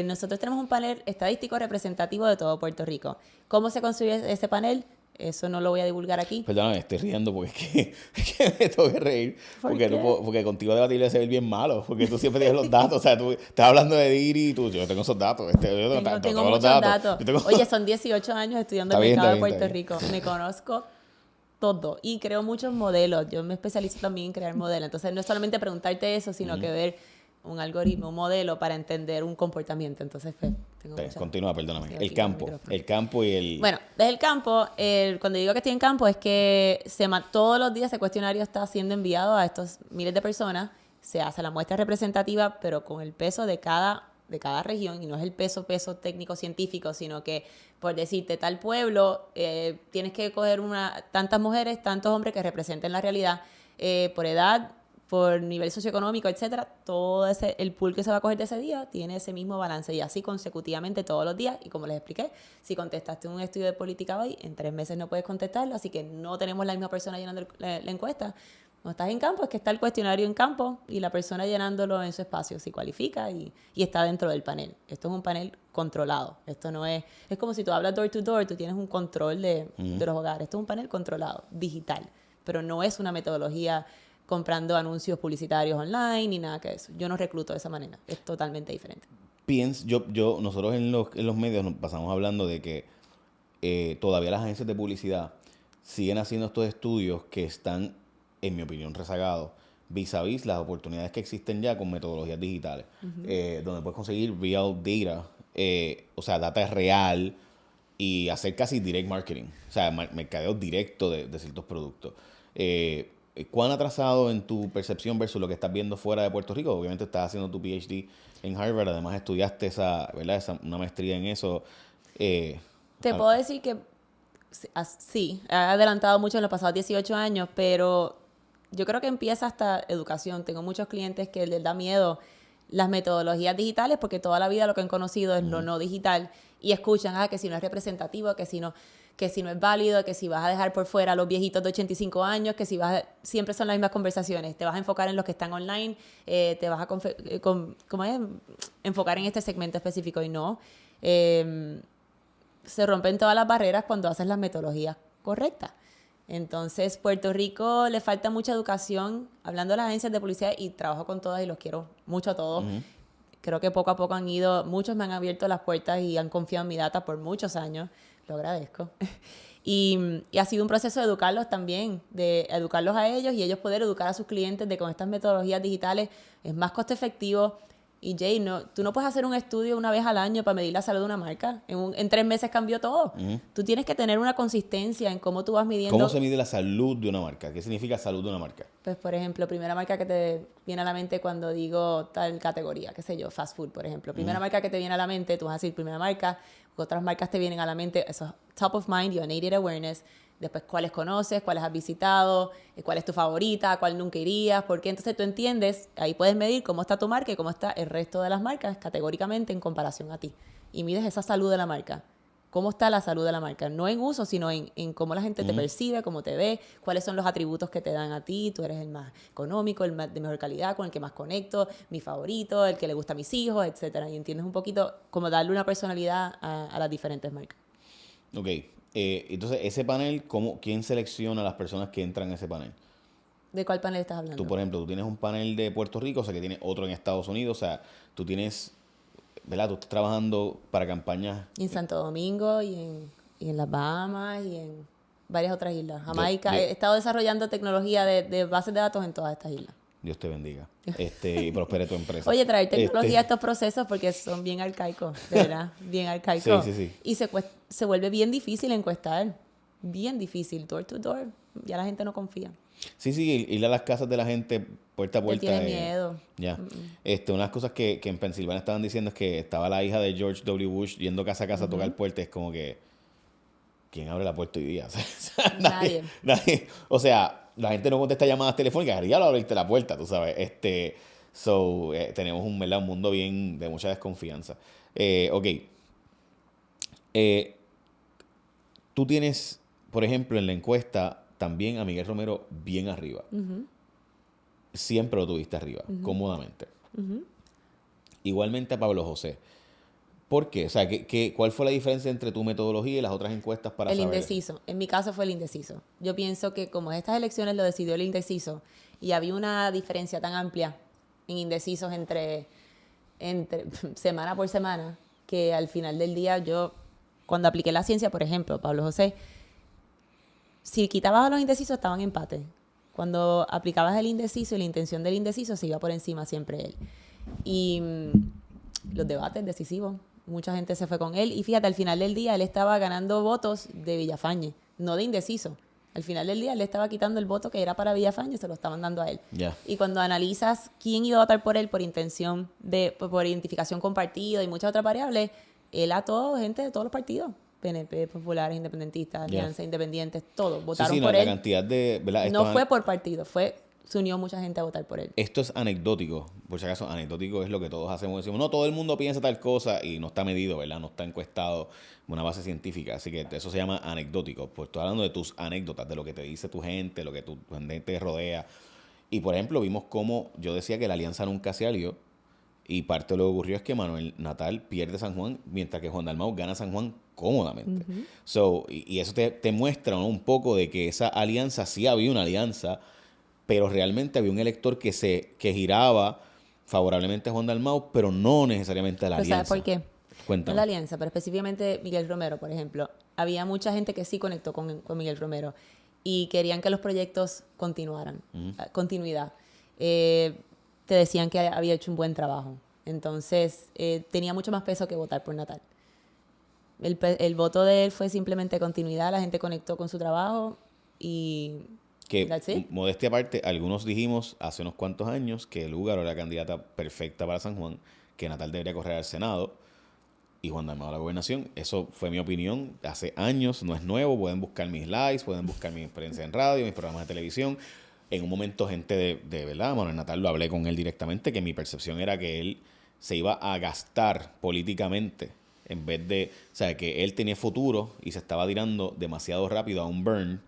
Nosotros tenemos un panel estadístico representativo de todo Puerto Rico. ¿Cómo se construye ese panel? Eso no lo voy a divulgar aquí. Perdóname, estoy riendo porque es que me tengo que reír. Porque contigo debatir debe ser bien malo. Porque tú siempre tienes los datos. O sea, tú estás hablando de Diri y tú, yo tengo esos datos. Tengo muchos datos. Oye, son 18 años estudiando el mercado de Puerto Rico. Me conozco todo y creo muchos modelos. Yo me especializo también en crear modelos. Entonces, no es solamente preguntarte eso, sino que ver un algoritmo, un modelo para entender un comportamiento. Entonces, continúa, perdóname. El campo y el... Bueno, desde el campo, cuando digo que estoy en campo es que todos los días ese cuestionario está siendo enviado a estos miles de personas. Se hace la muestra representativa, pero con el peso de cada región, y no es el peso técnico-científico, sino que, por decirte, tal pueblo, tienes que coger tantas mujeres, tantos hombres que representen la realidad, por edad, por nivel socioeconómico, etcétera. Todo el pool que se va a coger de ese día tiene ese mismo balance, y así consecutivamente todos los días. Y como les expliqué, si contestaste un estudio de política hoy, en 3 meses no puedes contestarlo, así que no tenemos la misma persona llenando la encuesta. No estás en campo, es que está el cuestionario en campo y la persona llenándolo en su espacio, si cualifica y está dentro del panel. Esto es un panel controlado. Esto no es como si tú hablas door to door, tú tienes un control de los hogares. Esto es un panel controlado, digital, pero no es una metodología comprando anuncios publicitarios online ni nada que eso. Yo no recluto de esa manera. Es totalmente diferente. Nosotros en los medios nos pasamos hablando de que todavía las agencias de publicidad siguen haciendo estos estudios que están, en mi opinión, rezagados vis a vis las oportunidades que existen ya con metodologías digitales, donde puedes conseguir real data, o sea, data real y hacer casi direct marketing, o sea, mercadeo directo de ciertos productos. ¿Cuán atrasado en tu percepción versus lo que estás viendo fuera de Puerto Rico? Obviamente estás haciendo tu PhD en Harvard, además estudiaste una maestría en eso. Te puedo decir que sí, ha adelantado mucho en los pasados 18 años, pero yo creo que empieza hasta educación. Tengo muchos clientes que les da miedo las metodologías digitales porque toda la vida lo que han conocido es lo no digital y escuchan que si no es representativo, que si no es válido, que si vas a dejar por fuera a los viejitos de 85 años, que si siempre son las mismas conversaciones, te vas a enfocar en los que están online, te vas a enfocar en este segmento específico y no. Se rompen todas las barreras cuando haces las metodologías correctas. Entonces, Puerto Rico le falta mucha educación, hablando de las agencias de publicidad, y trabajo con todas y los quiero mucho a todos. Creo que poco a poco muchos me han abierto las puertas y han confiado en mi data por muchos años, lo agradezco. Y ha sido un proceso de educarlos también, de educarlos a ellos y ellos poder educar a sus clientes de que con estas metodologías digitales es más costo efectivo. Y Jay, tú no puedes hacer un estudio una vez al año para medir la salud de una marca. En 3 meses cambió todo. Tú tienes que tener una consistencia en cómo tú vas midiendo. ¿Cómo se mide la salud de una marca? ¿Qué significa salud de una marca? Pues, por ejemplo, primera marca que te viene a la mente cuando digo tal categoría, qué sé yo, fast food, por ejemplo. Primera marca que te viene a la mente, tú vas a decir primera marca, otras marcas te vienen a la mente, eso es top of mind, your unaided awareness. Después, cuáles conoces, cuáles has visitado, cuál es tu favorita, cuál nunca irías, por qué. Entonces tú entiendes, ahí puedes medir cómo está tu marca y cómo está el resto de las marcas categóricamente en comparación a ti. Y mides esa salud de la marca. ¿Cómo está la salud de la marca? No en uso, sino en cómo la gente te percibe, cómo te ve, cuáles son los atributos que te dan a ti. Tú eres el más económico, el más de mejor calidad, con el que más conecto, mi favorito, el que le gusta a mis hijos, etcétera. Y entiendes un poquito cómo darle una personalidad a las diferentes marcas. Ok. Entonces, ese panel, ¿quién selecciona a las personas que entran en ese panel? ¿De cuál panel estás hablando? Tú, por ejemplo, tú tienes un panel de Puerto Rico, o sea, que tienes otro en Estados Unidos, o sea, tú tienes, ¿verdad? Tú estás trabajando para campañas. En Santo Domingo y en las Bahamas y en varias otras islas. Jamaica. He estado desarrollando tecnología de bases de datos en todas estas islas. Dios te bendiga. Y prospere tu empresa. Oye, traer tecnología a estos procesos porque son bien arcaicos, de verdad, bien arcaicos. Sí. Y se vuelve bien difícil encuestar, bien difícil, door to door. Ya la gente no confía. Sí, ir a las casas de la gente puerta a puerta. Tiene miedo. Ya. Una de las cosas que en Pensilvania estaban diciendo es que estaba la hija de George W. Bush yendo casa a casa a tocar puertas. Es como que, ¿quién abre la puerta hoy día? O sea, nadie. O sea, la gente no contesta llamadas telefónicas, haría lo abrirte la puerta, tú sabes. Tenemos un mundo bien de mucha desconfianza. Ok. Tú tienes, por ejemplo, en la encuesta también a Miguel Romero bien arriba. Siempre lo tuviste arriba, cómodamente. Igualmente a Pablo José. ¿Por qué? O sea, ¿cuál fue la diferencia entre tu metodología y las otras encuestas para saber? El indeciso. En mi caso fue el indeciso. Yo pienso que como estas elecciones lo decidió el indeciso y había una diferencia tan amplia en indecisos entre semana por semana, que al final del día yo, cuando apliqué la ciencia, por ejemplo, Pablo José, si quitabas a los indecisos estaban en empate. Cuando aplicabas el indeciso y la intención del indeciso, se iba por encima siempre él. Y los debates decisivos. Mucha gente se fue con él. Y fíjate, al final del día, él estaba ganando votos de Villafañe, no de indeciso. Al final del día, él estaba quitando el voto que era para Villafañe y se lo estaban dando a él. Yeah. Y cuando analizas quién iba a votar por él por intención, por identificación con partido y muchas otras variables, él ató gente de todos los partidos. PNP, populares, independentistas, alianzas, independientes, todos votaron por él. La cantidad de, ¿verdad? No fue por partido, se unió mucha gente a votar por él. Esto es anecdótico, por si acaso anecdótico es lo que todos hacemos. Decimos, no, todo el mundo piensa tal cosa y no está medido, ¿verdad? No está encuestado en una base científica, así que eso se llama anecdótico. Pues estoy hablando de tus anécdotas, de lo que te dice tu gente, lo que tu gente te rodea. Y por ejemplo, vimos cómo yo decía que la alianza nunca se alió y parte de lo que ocurrió es que Manuel Natal pierde San Juan, mientras que Juan Dalmau gana San Juan cómodamente. Y eso te muestra, ¿no?, un poco de que esa alianza, sí había una alianza, pero realmente había un elector que giraba favorablemente a Juan Dalmau, pero no necesariamente a la alianza. ¿Sabes por qué? Cuéntame. No la alianza, pero específicamente Miguel Romero, por ejemplo. Había mucha gente que sí conectó con Miguel Romero. y querían que los proyectos continuaran, continuidad. Te decían que había hecho un buen trabajo. Entonces, tenía mucho más peso que votar por Natal. El voto de él fue simplemente continuidad, la gente conectó con su trabajo y... Que, modestia aparte, algunos dijimos hace unos cuantos años que Lúgaro era la candidata perfecta para San Juan, que Natal debería correr al Senado y Juan Dalmau a la gobernación. Eso fue mi opinión hace años, no es nuevo. Pueden buscar mis lives, pueden buscar mi experiencia en radio, mis programas de televisión. En un momento, gente de verdad, Manuel Natal, lo hablé con él directamente, que mi percepción era que él se iba a gastar políticamente en vez de, o sea, que él tenía futuro y se estaba tirando demasiado rápido a un burn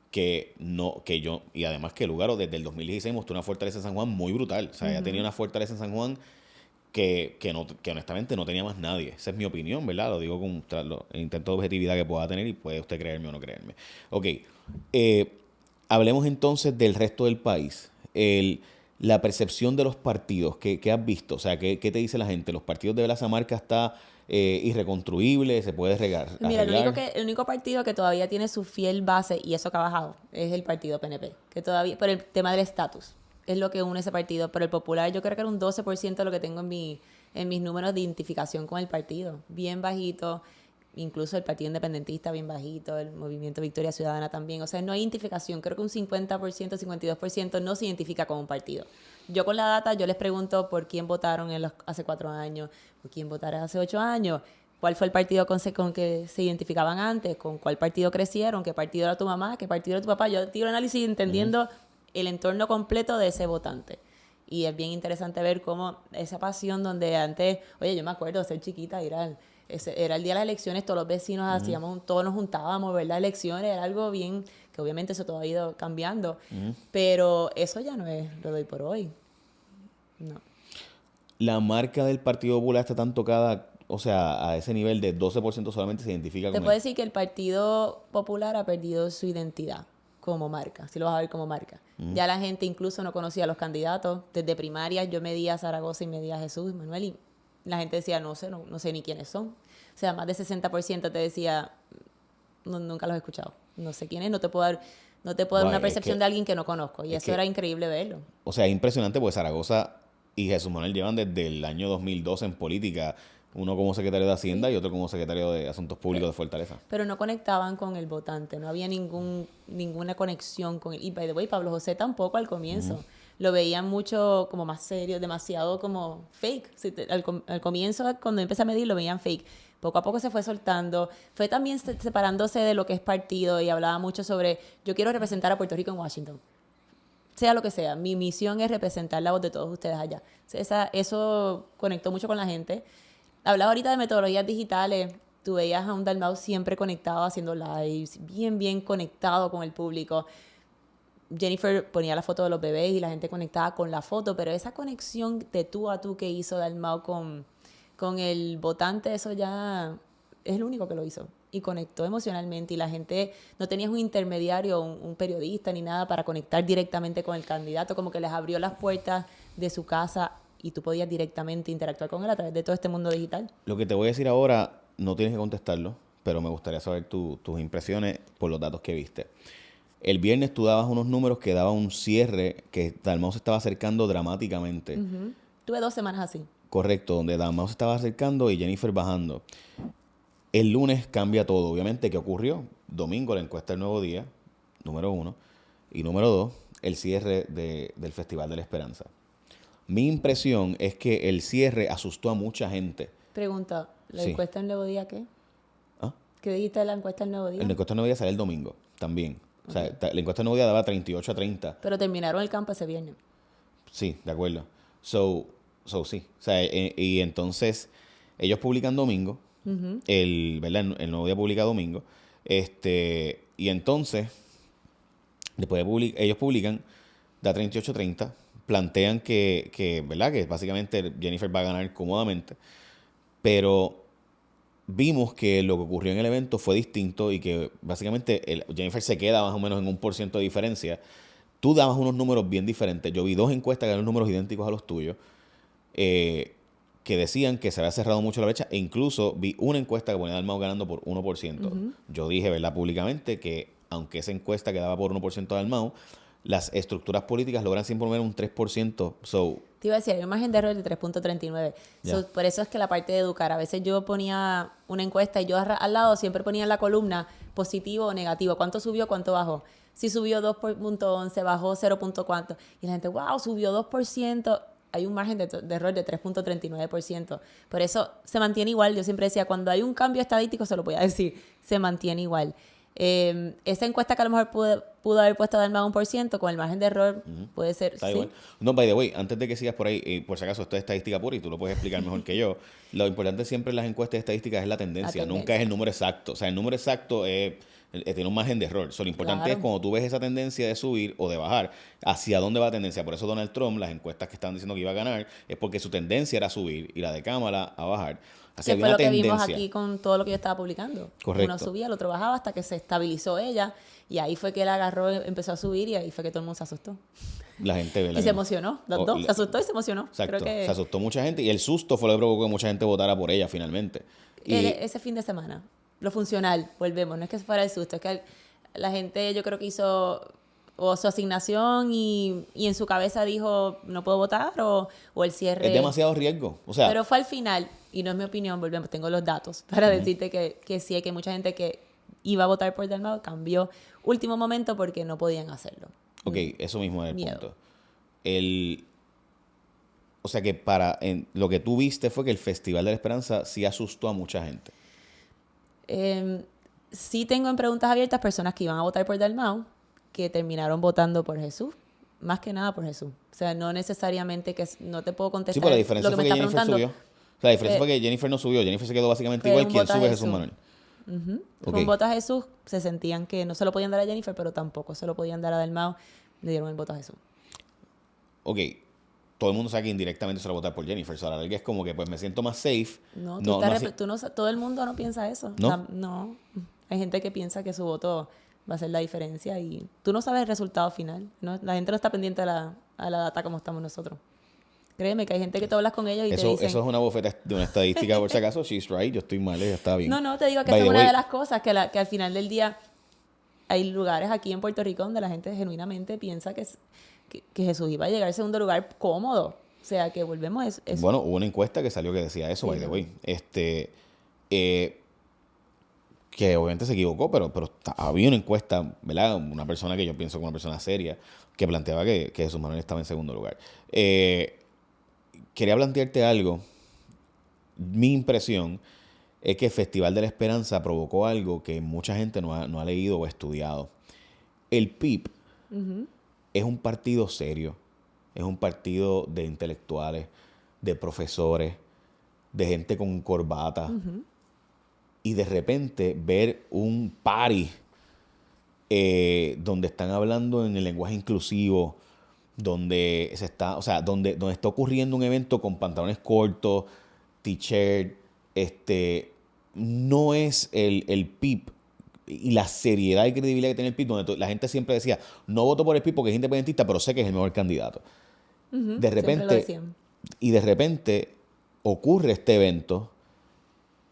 y además que Lúgaro desde el 2016 mostró una fortaleza en San Juan muy brutal. O sea, ella tenía una fortaleza en San Juan que honestamente no tenía más nadie. Esa es mi opinión, ¿verdad? Lo digo con el intento de objetividad que pueda tener y puede usted creerme o no creerme. Ok, hablemos entonces del resto del país. La percepción de los partidos, ¿qué has visto? O sea, ¿qué te dice la gente? ¿Los partidos de Blas Amarca está irreconstruible? ¿Se puede arreglar? Mira, el único partido que todavía tiene su fiel base, y eso que ha bajado, es el partido PNP, que todavía, por el tema del estatus, es lo que une ese partido. Pero el Popular, yo creo que era un 12% lo que tengo en mis números de identificación con el partido, bien bajito. Incluso el Partido Independentista bien bajito, el Movimiento Victoria Ciudadana también. O sea, no hay identificación. Creo que un 50%, 52% no se identifica con un partido. Yo con la data, yo les pregunto por quién votaron hace 4 años, por quién votaron hace 8 años, cuál fue el partido con que se identificaban antes, con cuál partido crecieron, qué partido era tu mamá, qué partido era tu papá. Yo tiro análisis entendiendo el entorno completo de ese votante. Y es bien interesante ver cómo esa pasión donde antes, oye, yo me acuerdo de ser chiquita, era el día de las elecciones, todos los vecinos todos nos juntábamos, ver las elecciones, era algo bien, que obviamente eso todo ha ido cambiando, pero eso ya no es lo de hoy por hoy. No. La marca del Partido Popular está tan tocada, o sea, a ese nivel de 12% solamente se identifica con Te puedo decir que el Partido Popular ha perdido su identidad como marca, si lo vas a ver como marca. Ya la gente incluso no conocía a los candidatos. Desde primarias yo medía a Zaragoza y medía a Jesús Manuel y la gente decía, no sé ni quiénes son. O sea, más de 60% te decía, nunca los he escuchado. No sé quién es, no te puedo dar una percepción de alguien que no conozco. Y eso era increíble verlo. O sea, es impresionante porque Zaragoza y Jesús Manuel llevan desde el año 2012 en política, uno como secretario de Hacienda y otro como secretario de Asuntos Públicos de Fortaleza. Pero no conectaban con el votante, no había ninguna conexión con él. Y, by the way, Pablo José tampoco al comienzo. Lo veían mucho como más serio, demasiado como fake. Al comienzo, cuando empecé a medir, lo veían fake. Poco a poco se fue soltando. Fue también separándose de lo que es partido y hablaba mucho sobre, yo quiero representar a Puerto Rico en Washington. Sea lo que sea. Mi misión es representar la voz de todos ustedes allá. Eso conectó mucho con la gente. Hablaba ahorita de metodologías digitales. Tú veías a un Dalmau siempre conectado, haciendo lives, bien conectado con el público. Jennifer ponía la foto de los bebés y la gente conectaba con la foto, pero esa conexión de tú a tú que hizo Dalmau con el votante, eso ya es el único que lo hizo. Y conectó emocionalmente y la gente, no tenías un intermediario, un periodista ni nada para conectar directamente con el candidato, como que les abrió las puertas de su casa y tú podías directamente interactuar con él a través de todo este mundo digital. Lo que te voy a decir ahora, no tienes que contestarlo, pero me gustaría saber tus impresiones por los datos que viste. El viernes tú dabas unos números que daban un cierre que Dalmau se estaba acercando dramáticamente. Tuve 2 semanas así. Correcto, donde Dalmau se estaba acercando y Jennifer bajando. El lunes cambia todo. Obviamente, ¿qué ocurrió? Domingo, la encuesta del Nuevo Día, número 1. Y número 2, el cierre del Festival de la Esperanza. Mi impresión es que el cierre asustó a mucha gente. Pregunta, ¿la encuesta del Nuevo Día qué? ¿Ah? ¿Qué dijiste de la encuesta del Nuevo Día? La encuesta del Nuevo Día sale el domingo, también. O sea, la encuesta del Nuevo Día daba 38-30. Pero terminaron el campo ese viernes. Sí, de acuerdo. So sí. O sea, y entonces, ellos publican domingo. ¿Verdad? El Nuevo Día publica domingo. Y entonces, después ellos publican, da 38-30, plantean que, ¿verdad? Que básicamente Jennifer va a ganar cómodamente. Pero vimos que lo que ocurrió en el evento fue distinto y que básicamente Jennifer se queda más o menos en 1% de diferencia. Tú dabas unos números bien diferentes. Yo vi 2 encuestas que eran números idénticos a los tuyos. Que decían que se había cerrado mucho la brecha, e incluso vi una encuesta que ponía a Dalmau ganando por 1%. Yo dije, ¿verdad? Públicamente que aunque esa encuesta quedaba por 1% de Dalmau, las estructuras políticas logran siempre poner un 3%. So, te iba a decir, hay un margen de error de 3.39. Yeah. Por eso es que la parte de educar, a veces yo ponía una encuesta y yo al lado siempre ponía en la columna positivo o negativo. ¿Cuánto subió, cuánto bajó? Si subió 2.11, bajó 0. Cuánto. Y la gente, wow, subió 2%. Hay un margen de error de 3.39%. Por eso se mantiene igual. Yo siempre decía, cuando hay un cambio estadístico, se lo voy a decir, se mantiene igual. Esa encuesta que a lo mejor pudo haber puesto a Dalmau 1%, con el margen de error puede ser, está sí. igual. No, by the way, antes de que sigas por ahí, por si acaso esto es estadística pura y tú lo puedes explicar mejor que yo, lo importante siempre en las encuestas estadísticas es la tendencia, nunca es el número exacto. O sea, el número exacto tiene un margen de error. Lo importante es cuando tú ves esa tendencia de subir o de bajar, hacia dónde va la tendencia. Por eso Donald Trump, las encuestas que estaban diciendo que iba a ganar, es porque su tendencia era a subir y la de Kamala a bajar. Así que fue lo que vimos aquí con todo lo que yo estaba publicando. Correcto. Uno subía, el otro bajaba hasta que se estabilizó ella. Y ahí fue que él agarró, empezó a subir y ahí fue que todo el mundo se asustó. La gente, ¿verdad? Y se emocionó, los dos. Se asustó y se emocionó. Exacto. Creo que se asustó mucha gente y el susto fue lo que provocó que mucha gente votara por ella finalmente. Ese fin de semana, lo funcional, volvemos. No es que fuera el susto, es que la gente yo creo que hizo su asignación y en su cabeza dijo no puedo votar o el cierre. Es demasiado riesgo. O sea, pero fue al final, y no es mi opinión, volvemos, tengo los datos para decirte que sí, hay que mucha gente que iba a votar por Dalmau cambió último momento porque no podían hacerlo. Ok, eso mismo es el Miedo. punto. O sea que lo que tú viste fue que el Festival de la Esperanza sí asustó a mucha gente. Sí tengo en preguntas abiertas personas que iban a votar por Dalmau que terminaron votando por Jesús. Más que nada por Jesús. O sea, no necesariamente que no te puedo contestar. Sí, pero la diferencia fue que Jennifer subió. O sea, la diferencia fue que Jennifer no subió. Jennifer se quedó básicamente igual. ¿Quién sube? Jesús Manuel. Fue un voto a Jesús. Se sentían que no se lo podían dar a Jennifer, pero tampoco se lo podían dar a Dalmau. Le dieron el voto a Jesús. Ok. Todo el mundo sabe que indirectamente se lo va a votar por Jennifer. O sea, la verdad es como que pues me siento más safe. Todo el mundo no piensa eso. No. Hay gente que piensa que su voto va a ser la diferencia y tú no sabes el resultado final. ¿No? La gente no está pendiente a la data como estamos nosotros. Créeme que hay gente que tú hablas con ellos y te dicen... Eso es una bofeta de una estadística, por si acaso. She's right, yo estoy mal, ella está bien. No, te digo que esa es una de las cosas que al final del día hay lugares aquí en Puerto Rico donde la gente genuinamente piensa que Jesús iba a llegar al segundo lugar cómodo. O sea, que volvemos a eso. Bueno, hubo una encuesta que salió que decía eso, by the way. Que obviamente se equivocó, pero había una encuesta, ¿verdad? Una persona que yo pienso que una persona seria, que planteaba que Jesús Manuel estaba en segundo lugar. Quería plantearte algo. Mi impresión es que el Festival de la Esperanza provocó algo que mucha gente no ha leído o estudiado. El PIB es un partido serio, es un partido de intelectuales, de profesores, de gente con corbata. Y de repente ver un party donde están hablando en el lenguaje inclusivo, donde está ocurriendo un evento con pantalones cortos, t-shirt, no es el PIB y la seriedad y credibilidad que tiene el PIB, donde la gente siempre decía, no voto por el PIB porque es independentista, pero sé que es el mejor candidato. De repente ocurre este evento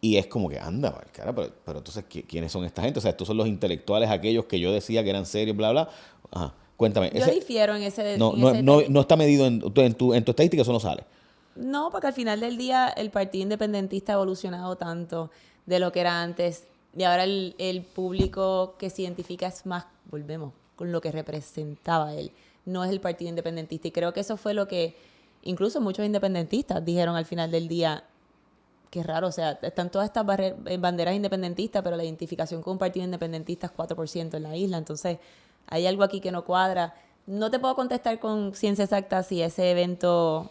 y es como que anda, cara, pero entonces, ¿quiénes son esta gente? O sea, estos son los intelectuales, aquellos que yo decía que eran serios, bla, bla. Ajá, cuéntame. Yo difiero en ese... No está medido en tu estadística, eso no sale. No, porque al final del día el Partido Independentista ha evolucionado tanto de lo que era antes. Y ahora el público que se identifica es más, volvemos, con lo que representaba él. No es el Partido Independentista. Y creo que eso fue lo que incluso muchos independentistas dijeron al final del día. Qué raro, o sea, están todas estas banderas independentistas, pero la identificación con un partido independentista es 4% en la isla. Entonces, hay algo aquí que no cuadra. No te puedo contestar con ciencia exacta si ese evento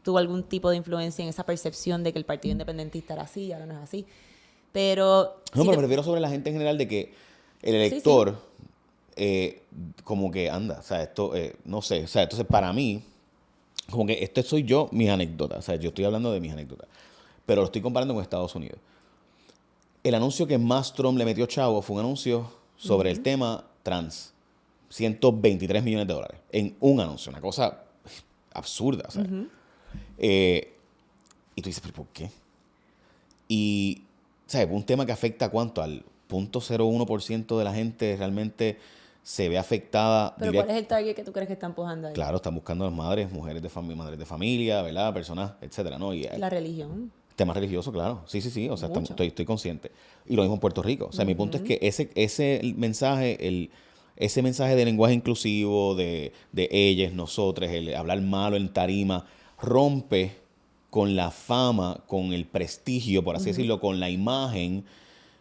tuvo algún tipo de influencia en esa percepción de que el partido independentista era así y ahora no es así. Pero... No, pero me refiero sobre la gente en general de que el elector, como que anda, o sea, esto, no sé, o sea, entonces para mí, como que esto soy yo, mis anécdotas, o sea, yo estoy hablando de mis anécdotas. Pero lo estoy comparando con Estados Unidos. El anuncio que más Trump le metió chavo fue un anuncio sobre el tema trans. $123 millones en un anuncio. Una cosa absurda. O sea. Y tú dices, ¿pero por qué? Y, ¿sabes? Un tema que afecta ¿cuánto? Al 0.01% de la gente realmente se ve afectada. Pero ¿cuál es el target que tú crees que están empujando ahí? Claro, están buscando a las madres, mujeres madres de familia, ¿verdad? Personas, etcétera, ¿no? Y la religión. Temas religiosos, claro. Sí. O sea, estoy consciente. Y lo mismo en Puerto Rico. O sea, mi punto es que ese mensaje, ese mensaje de lenguaje inclusivo, de ellas, nosotros, el hablar malo en tarima, rompe con la fama, con el prestigio, por así decirlo, con la imagen,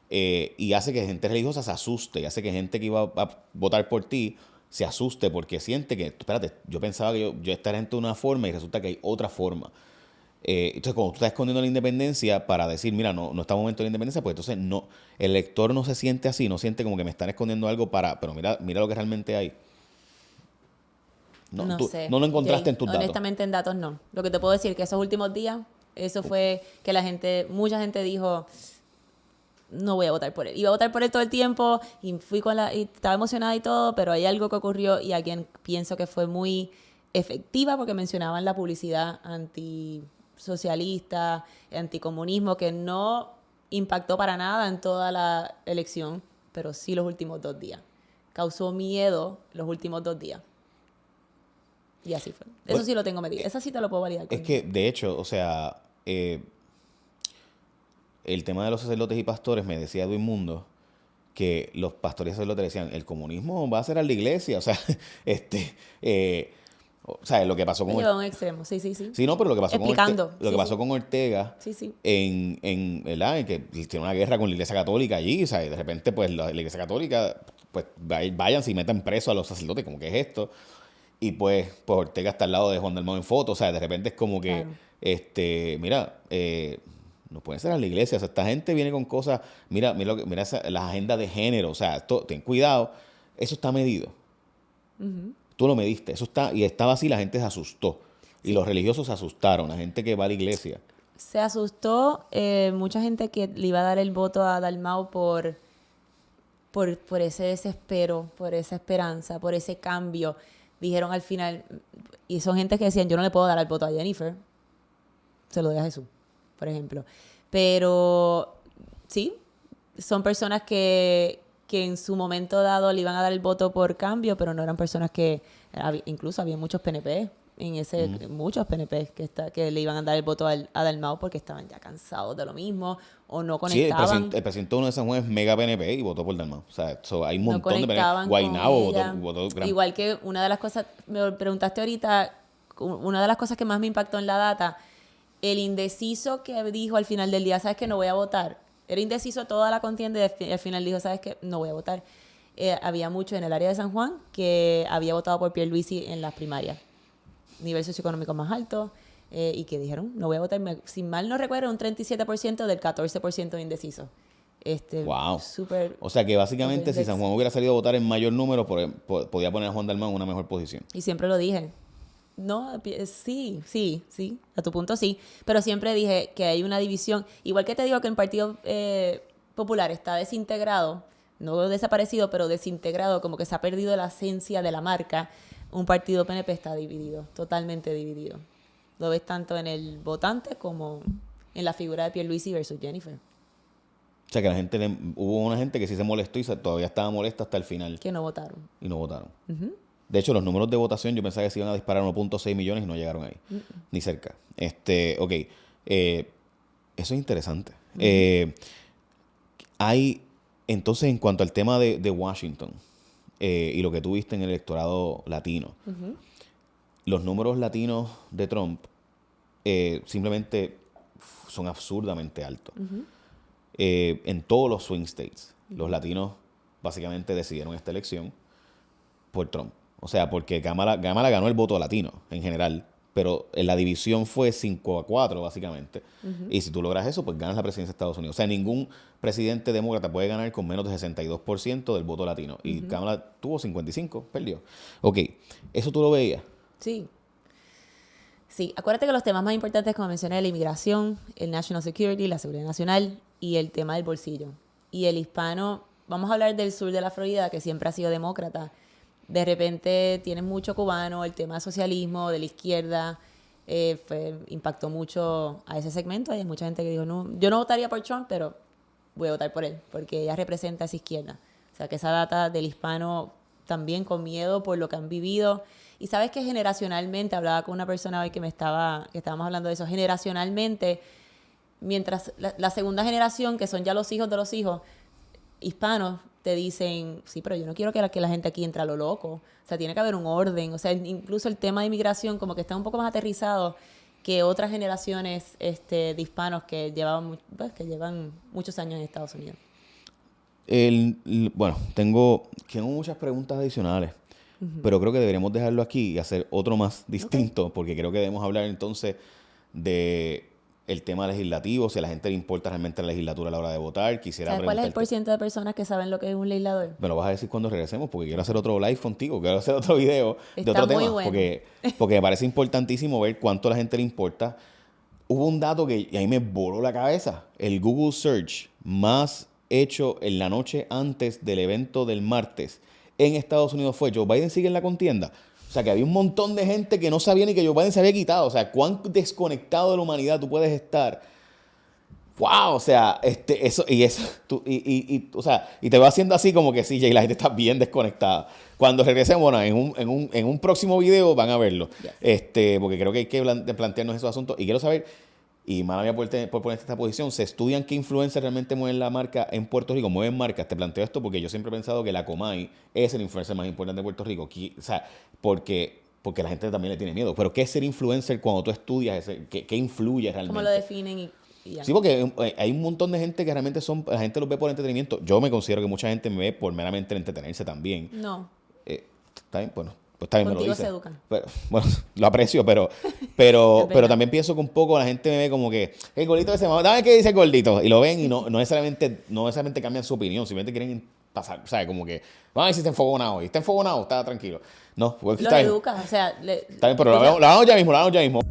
y hace que gente religiosa se asuste, y hace que gente que iba a votar por ti se asuste porque siente que, espérate, yo pensaba que yo estaría en una forma y resulta que hay otra forma. Entonces, cuando tú estás escondiendo la independencia para decir, mira, no está el momento de la independencia, pues entonces no, el lector no se siente así, no siente como que me están escondiendo algo pero mira lo que realmente hay. No sé. No lo encontraste en tus datos. Honestamente, en datos no. Lo que te puedo decir es que esos últimos días, eso fue que mucha gente dijo, no voy a votar por él. Iba a votar por él todo el tiempo y y estaba emocionada y todo, pero hay algo que ocurrió y a quien pienso que fue muy efectiva porque mencionaban la publicidad antisocialista, anticomunismo, que no impactó para nada en toda la elección, pero sí los últimos 2 días. Causó miedo los últimos 2 días. Y así fue. Eso sí lo tengo medido. Esa sí te lo puedo validar. Es que, de hecho, o sea, el tema de los sacerdotes y pastores, me decía Edwin Mundo, que los pastores y sacerdotes decían, el comunismo va a ser a la iglesia. O sea, o sea, lo que pasó con Ortega. Un extremo, sí. Sí, no, pero lo que pasó explicando, con pasó con Ortega, sí. ¿verdad? En que tiene una guerra con la Iglesia Católica allí, o sea, y de repente, pues, la Iglesia Católica, pues, vayan y metan preso a los sacerdotes, como que es esto. Y pues Ortega está al lado de Juan Dalmau en foto, o sea, de repente es como que, claro. Mira, no puede ser a la iglesia, o sea, esta gente viene con cosas, mira las agendas de género, o sea, ten cuidado, eso está medido. Tú lo mediste, eso está, y estaba así, la gente se asustó. Sí. Y los religiosos se asustaron, la gente que va a la iglesia. Se asustó mucha gente que le iba a dar el voto a Dalmau por ese desespero, por esa esperanza, por ese cambio. Dijeron al final, y son gente que decían, yo no le puedo dar el voto a Jennifer, se lo doy a Jesús, por ejemplo. Pero sí, son personas que en su momento dado le iban a dar el voto por cambio, pero no eran personas incluso había muchos PNP muchos PNP que le iban a dar el voto a Dalmau porque estaban ya cansados de lo mismo o no conectaban. Sí, el presidente uno de San Juan es mega PNP y votó por Dalmau. O sea, hay un montón de PNP. Guaynabo votó gran... Igual que una de las cosas, me preguntaste ahorita, una de las cosas que más me impactó en la data, el indeciso que dijo al final del día, ¿sabes qué? No voy a votar. Era indeciso toda la contienda y al final dijo, ¿sabes qué? No voy a votar. Había mucho en el área de San Juan que había votado por Pierluisi en las primarias. Nivel socioeconómico más alto, y que dijeron, no voy a votar. Si mal no recuerdo, un 37% del 14% de indecisos. Wow. Super, o sea que básicamente si San Juan hubiera salido a votar en mayor número, podía poner a Juan Dalmau en una mejor posición. Y siempre lo dije. No, sí, a tu punto sí. Pero siempre dije que hay una división. Igual que te digo que el Partido Popular está desintegrado, no desaparecido, pero desintegrado, como que se ha perdido la esencia de la marca. Un partido PNP está dividido, totalmente dividido. Lo ves tanto en el votante como en la figura de Pierluisi versus Jennifer. O sea, que hubo una gente que sí se molestó y todavía estaba molesta hasta el final. Que no votaron. Y no votaron. De hecho, los números de votación yo pensaba que se iban a disparar 1.6 millones y no llegaron ahí. Ni cerca. Ok. Eso es interesante. Hay, entonces, en cuanto al tema de Washington, y lo que tú viste en el electorado latino, los números latinos de Trump simplemente son absurdamente altos. En todos los swing states, los latinos básicamente decidieron esta elección por Trump. O sea, porque Kamala ganó el voto latino en general, pero en la división fue 5-4 básicamente. Y si tú logras eso, pues ganas la presidencia de Estados Unidos. O sea, ningún presidente demócrata puede ganar con menos de 62% del voto latino. Y Kamala tuvo 55%, perdió. Ok, ¿eso tú lo veías? Sí. Sí, acuérdate que los temas más importantes, como mencioné, la inmigración, el national security, la seguridad nacional y el tema del bolsillo. Y el hispano, vamos a hablar del sur de la Florida, que siempre ha sido demócrata. De repente tienen mucho cubano, el tema del socialismo, de la izquierda, impactó mucho a ese segmento. Hay mucha gente que dijo, no, yo no votaría por Trump, pero voy a votar por él, porque ella representa a esa izquierda. O sea, que esa data del hispano también con miedo por lo que han vivido. Y sabes que generacionalmente, hablaba con una persona hoy que estábamos hablando de eso, generacionalmente, mientras la segunda generación, que son ya los hijos de los hijos hispanos, te dicen, sí, pero yo no quiero que la gente aquí entre a lo loco. O sea, tiene que haber un orden. O sea, incluso el tema de inmigración como que está un poco más aterrizado que otras generaciones de hispanos que llevan muchos años en Estados Unidos. Bueno, tengo muchas preguntas adicionales, pero creo que deberíamos dejarlo aquí y hacer otro más distinto, porque creo que debemos hablar entonces de el tema legislativo, si a la gente le importa realmente la legislatura a la hora de votar. Quisiera ¿Sabes cuál es el porcentaje de personas que saben lo que es un legislador? Me lo vas a decir cuando regresemos, porque quiero hacer otro live contigo, quiero hacer otro video de Está otro muy tema, bueno. porque me parece importantísimo ver cuánto a la gente le importa. Hubo un dato que a mí me voló la cabeza. El Google Search más hecho en la noche antes del evento del martes en Estados Unidos fue ¿Joe Biden sigue en la contienda? O sea, que había un montón de gente que no sabía ni que Joe Biden se había quitado. O sea, cuán desconectado de la humanidad tú puedes estar. ¡Wow! O sea, o sea, y te va haciendo así como que sí, Jay, la gente está bien desconectada. Cuando regresemos, bueno, en un próximo video van a verlo. Yes. Porque creo que hay que plantearnos esos asuntos. Y quiero saber, y mala mía por ponerte esta posición, ¿se estudian qué influencers realmente mueven la marca en Puerto Rico? ¿Mueven marcas? Te planteo esto porque yo siempre he pensado que la Comay es el influencer más importante de Puerto Rico. O sea, porque la gente también le tiene miedo. Pero ¿qué es ser influencer cuando tú estudias? ¿Qué influye realmente? ¿Cómo lo definen? Sí, porque hay un montón de gente que realmente la gente los ve por entretenimiento. Yo me considero que mucha gente me ve por meramente entretenerse también. No. Está bien, bueno, pues está bien, me lo dice. Se educan. Pero, bueno, lo aprecio, pero también pienso que un poco la gente me ve como que el gordito ese, dame qué dice el gordito, y lo ven y no necesariamente cambian su opinión, simplemente quieren pasar, ¿sabes? Como que, vamos a ver si está enfogonado hoy. ¿Está enfogonado? Está tranquilo. No, pues, los educas, o sea... está bien, pero lo vamos ya mismo.